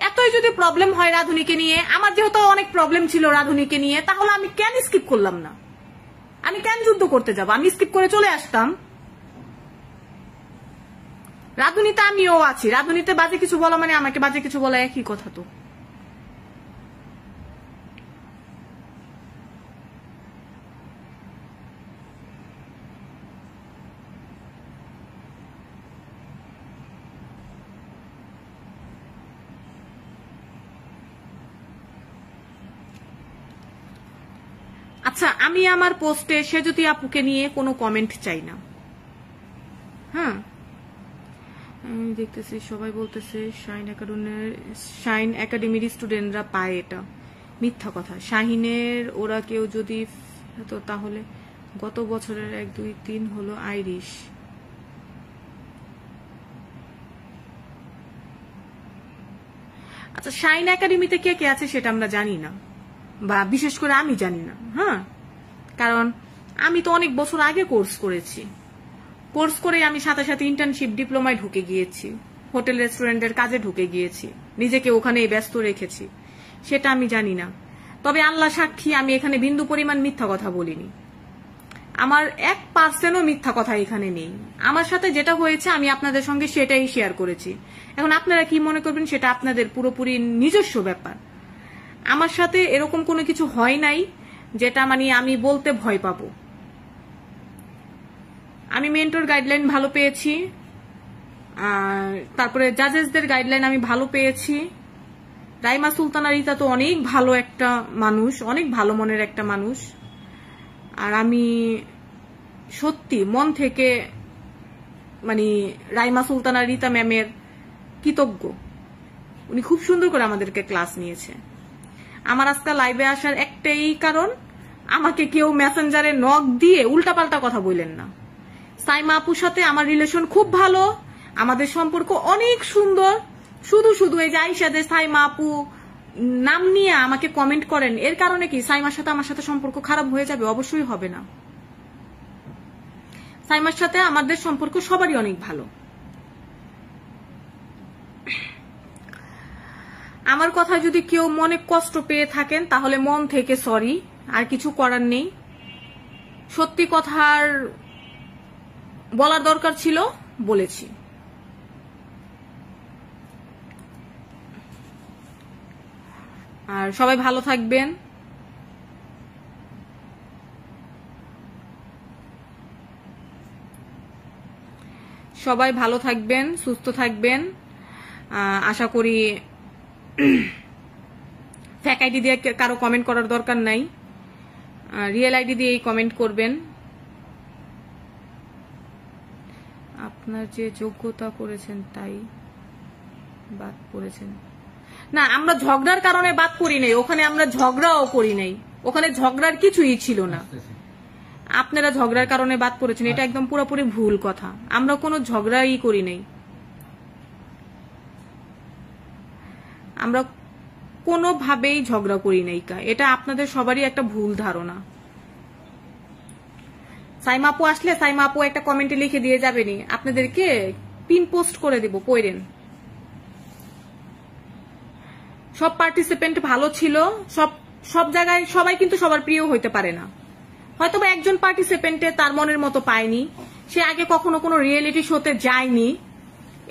এতই যদি প্রবলেম হয় রাধুনীকে নিয়ে, আমার যেহেতু অনেক প্রবলেম ছিল রাধুনীকে নিয়ে, তাহলে আমি কেন স্কিপ করলাম না? আমি কেন যুদ্ধ করতে যাব? আমি স্কিপ করে চলে আসতাম। রাধুনীতে আমিও আছি, রাধুনীতে বাজে কিছু বলা মানে আমাকে বাজে কিছু বলা একই কথা। তো আচ্ছা, আমি আমার পোস্টে সেজুতি আপুকে নিয়ে কোনো কমেন্ট চাই না। হ্যাঁ, আমি দেখতেছি সবাই বলতেছে শাইন একাডেমির স্টুডেন্টরা পায়, এটা মিথ্যা কথা। শাহিনের ওরা কেউ যদি তো তাহলে গত বছরের 1, 2, 3 হলো আইরিশ। আচ্ছা, শাইন একাডেমিতে কে কে আছে সেটা আমরা জানি না, বা বিশেষ করে আমি জানি না। হ্যাঁ, কারণ আমি তো অনেক বছর আগে কোর্স করেছি, কোর্স করে আমি সাথে সাথে ইন্টার্নশিপ ডিপ্লোমায় ঢুকে গিয়েছি, হোটেল রেস্টুরেন্টের কাজে ঢুকে গিয়েছি, নিজেকে ওখানে ব্যস্ত রেখেছি, সেটা আমি জানি না। তবে আল্লাহ সাক্ষী, আমি এখানে বিন্দু পরিমাণ মিথ্যা কথা বলিনি, আমার 1%ও মিথ্যা কথা এখানে নেই। আমার সাথে যেটা হয়েছে আমি আপনাদের সঙ্গে সেটাই শেয়ার করেছি। এখন আপনারা কি মনে করবেন সেটা আপনাদের পুরোপুরি নিজস্ব ব্যাপার। আমার সাথে এরকম কোনো কিছু হয় নাই যেটা মানে আমি বলতে ভয় পাবো। আমি মেন্টর গাইডলাইন ভালো পেয়েছি, তারপরে জাজেসদের গাইডলাইন আমি ভালো পেয়েছি। রাইমা সুলতানা রিতা তো অনেক ভালো একটা মানুষ, অনেক ভালো মনের একটা মানুষ, আর আমি সত্যি মন থেকে মানে রাইমা সুলতানা রিতা ম্যামের কৃতজ্ঞ। উনি খুব সুন্দর করে আমাদেরকে ক্লাস নিয়েছে। আমার আজকে লাইভে আসার একটাই কারণ, আমাকে কেউ মেসেঞ্জারে নক দিয়ে উল্টাপাল্টা কথা বললেন না। সাইমা আপুর সাথে আমার রিলেশন খুব ভালো, আমাদের সম্পর্ক অনেক সুন্দর। শুধু শুধু এই যে আইসাদের সাইমা আপু নাম নিয়ে আমাকে কমেন্ট করেন, এর কারণে কি সাইমার সাথে আমার সাথে সম্পর্ক খারাপ হয়ে যাবে? অবশ্যই হবে না। সাইমার সাথে আমাদের সম্পর্ক সবারই অনেক ভালো। আমার কথা যদি কেউ মনে কষ্ট পেয়ে থাকেন তাহলে মন থেকে সরি, আর কিছু করার নেই। সত্যি কথার বলার দরকার ছিল, বলেছি। আর সবাই ভালো থাকবেন। সবাই ভালো থাকবেন, সুস্থ থাকবেন। আশা করি ফেক আইডি দিয়ে কারো কমেন্ট করার দরকার নাই, রিয়েল আইডি দিয়েই কমেন্ট করবেন। আপনার যে যোগ্যতা করেছেন তাই বাদ করেছেন না, আমরা ঝগড়ার কারণে বাদ করি নাই, ওখানে আমরা ঝগড়াও করি নাই, ওখানে ঝগড়ার কিছুই ছিল না। আপনারা ঝগড়ার কারণে বাদ করেছেন, এটা একদম পুরোপুরি ভুল কথা। আমরা কোনো ঝগড়াই করি নাই, আমরা কোনোভাবেই ঝগড়া করি নাই। এটা আপনাদের সবারই একটা ভুল ধারণা। সাইমা আপু আসলে সাইমা আপু একটা কমেন্টে লিখে দিয়ে যাবেনি, আপনাদেরকে পিন পোস্ট করে দিব, পড়েন। সব পার্টিসিপেন্ট ভালো ছিল, সব জায়গায় সবাই কিন্তু সবার প্রিয় হইতে পারে না। হয়তো বা একজন পার্টিসিপেন্টে তার মনের মতো পায়নি, সে আগে কখনো কোনো রিয়েলিটি শোতে যায়নি,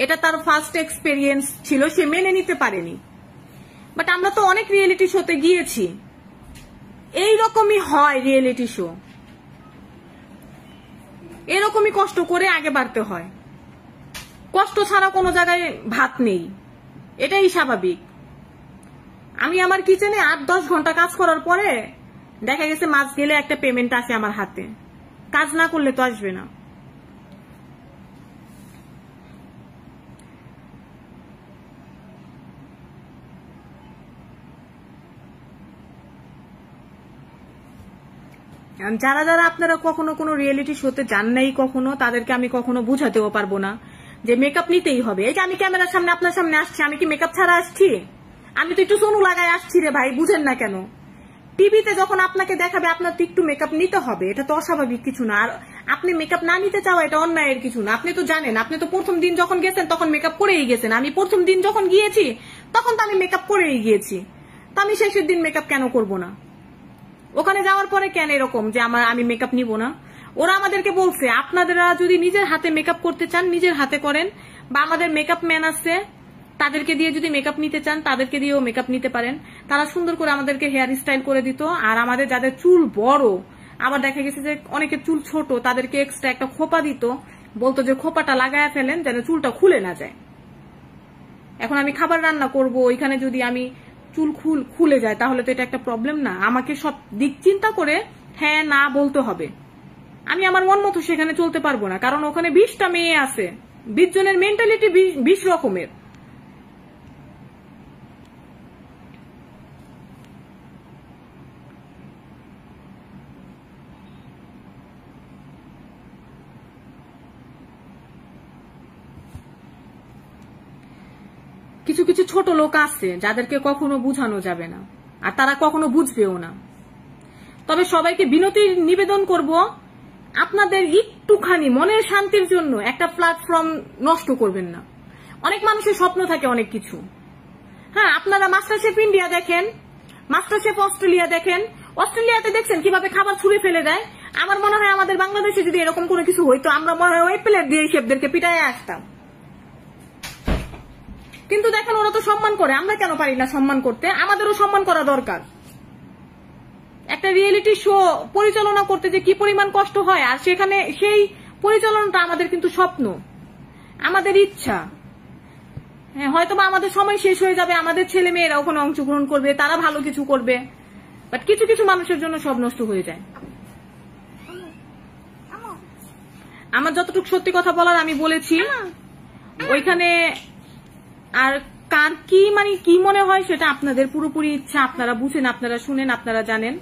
এটা তার ফার্স্ট এক্সপেরিয়েন্স ছিল, সে মেনে নিতে পারেনি। বাট আমরা তো অনেক রিয়েলিটি শোতে গিয়েছি, এইরকমই হয় রিয়েলিটি শো, এরকমই কষ্ট করে আগে বাড়তে হয়। কষ্ট ছাড়া কোনো জায়গায় ভাত নেই, এটাই স্বাভাবিক। আমি আমার কিচেনে 8-10 ঘন্টা কাজ করার পরে দেখা গেছে মাস গেলে একটা পেমেন্ট আসে আমার হাতে, কাজ না করলে তো আসবে না। যারা যারা আপনারা কখনো কোনো রিয়েলিটি শোতে যান নাই কখনো, তাদেরকে আমি কখনো বুঝাতেও পারবো না যে মেকআপ নিতেই হবে। এই যে আমি ক্যামেরার সামনে আপনার সামনে আসছি, আমি কি মেকআপ ছাড়া আসছি? আমি তো একটু সোনু লাগাই আসছি রে ভাই, বুঝেন না কেন? টিভিতে যখন আপনাকে দেখাবে আপনার তো একটু মেকআপ নিতে হবে, এটা তো অস্বাভাবিক কিছু না। আর আপনি মেকআপ না নিতে চাওয়া এটা অন্যায়ের কিছু না। আপনি তো জানেন, আপনি তো প্রথম দিন যখন গেছেন তখন মেকআপ করেই গেছেন। আমি প্রথম দিন যখন গিয়েছি তখন তো আমি মেকআপ করেই গিয়েছি, তো আমি শেষের দিন মেকআপ কেন করব না? ওখানে যাওয়ার পরে কেন এরকম যে আমি মেকআপ নিব না? ওরা আমাদেরকে বলছে আপনারা যদি নিজের হাতে মেকআপ করতে চান নিজের হাতে করেন, বা আমাদের মেকআপ ম্যান আছে তাদেরকে দিয়ে যদি মেকআপ নিতে চান তাদেরকে দিয়েও মেকআপ নিতে পারেন। তারা সুন্দর করে আমাদেরকে হেয়ার স্টাইল করে দিত। আর আমাদের যাদের চুল বড়, আবার দেখা গেছে যে অনেকের চুল ছোট, তাদেরকে এক্সট্রা একটা খোপা দিত, বলতো যে খোপাটা লাগায়া ফেলেন যেন চুলটা খুলে না যায়। এখন আমি খাবার রান্না করব, ওইখানে যদি আমি চুল খুলে যায় তাহলে তো এটা একটা প্রবলেম না? আমাকে সব দিক চিন্তা করে হ্যাঁ না বলতে হবে। আমি আমার মন মতো সেখানে চলতে পারবো না, কারণ ওখানে 20টা মেয়ে আছে, 20 জনের মেন্টালিটি 20 রকমের। কিছু কিছু ছোট লোক আছে যাদেরকে কখনো বুঝানো যাবে না, আর তারা কখনো বুঝবেও না। তবে সবাইকে বিনতির নিবেদন করব, আপনাদের একটুখানি মনের শান্তির জন্য একটা প্ল্যাটফর্ম নষ্ট করবেন না। অনেক মানুষের স্বপ্ন থাকে অনেক কিছু। হ্যাঁ, আপনারা মাস্টারশেফ ইন্ডিয়া দেখেন, মাস্টারশেফ অস্ট্রেলিয়া দেখেন। অস্ট্রেলিয়াতে দেখছেন কিভাবে খাবার ছুঁড়ে ফেলে দেয়। আমার মনে হয় আমাদের বাংলাদেশে যদি এরকম কোনো কিছু হইতো, আমরা মনে হয় ওই প্লেট দিয়ে শেফদেরকে পিটায় আসতাম। কিন্তু দেখেন ওরা তো সম্মান করে, আমরা কেন পারি না সম্মান করতে? আমাদেরও সম্মান করা দরকার। একটা রিয়েলিটি শো পরিচালনা করতে যে কি পরিমাণ কষ্ট হয়, আর সেখানে সেই পরিচালনাটা আমাদের কিন্তু স্বপ্ন, আমাদের ইচ্ছা। হ্যাঁ, হয়তো বা আমাদের সময় শেষ হয়ে যাবে, আমাদের ছেলে মেয়েরা ওখানে অংশগ্রহণ করবে, তারা ভালো কিছু করবে, বাট কিছু কিছু মানুষের জন্য সব নষ্ট হয়ে যায়। আমার যতটুকু সত্যি কথা বলার আমি বলেছি ওইখানে। আর কার কি মনে হয় সেটা আপনাদের পুরোপুরি ইচ্ছা, আপনারা বুঝেন, আপনারা শুনেন, আপনারা জানেন।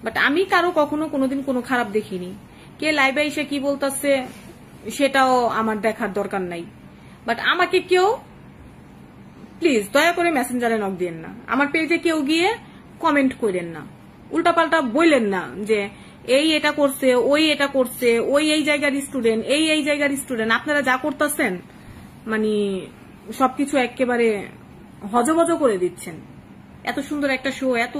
বাট আমি কারো কখনো কোনোদিন কোনো খারাপ দেখিনি। কে লাইভে এসে কি বলতেছে সেটাও আমার দেখার দরকার নাই। বাট আমাকে কেউ প্লিজ দয়া করে মেসেঞ্জারে নক দিয়েন না, আমার পেজে কেউ গিয়ে কমেন্ট করেন না, উল্টাপাল্টা বললেন না যে এই এটা করছে, ওই এটা করছে, ওই এই জায়গার স্টুডেন্ট, এই জায়গার স্টুডেন্ট। আপনারা যা করতেছেন মানে সবকিছু একেবারে হজবজ করে দিচ্ছেন। এত সুন্দর একটা শো, এত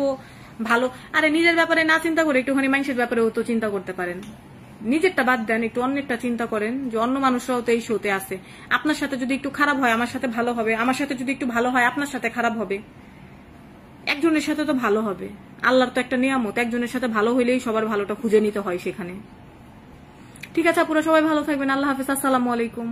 ভালো, আরে নিজের ব্যাপারে না চিন্তা করে একটুখানি মানুষের ব্যাপারেও তো চিন্তা করতে পারেন। নিজেরটা বাদ দেন, একটু অন্যেরটা চিন্তা করেন যে অন্য মানুষরাও তো এই শোতে আছে। আপনার সাথে যদি একটু খারাপ হয় আমার সাথে ভালো হবে, আমার সাথে যদি একটু ভালো হয় আপনার সাথে খারাপ হবে, একজনের সাথে তো ভালো হবে। আল্লাহর তো একটা নিয়ামত, একজনের সাথে ভালো হইলেই সবার ভালোটা খুঁজে নিতে হয় সেখানে। ঠিক আছে আপুরা, সবাই ভালো থাকবেন, আল্লাহ হাফেজ, আসসালামু আলাইকুম।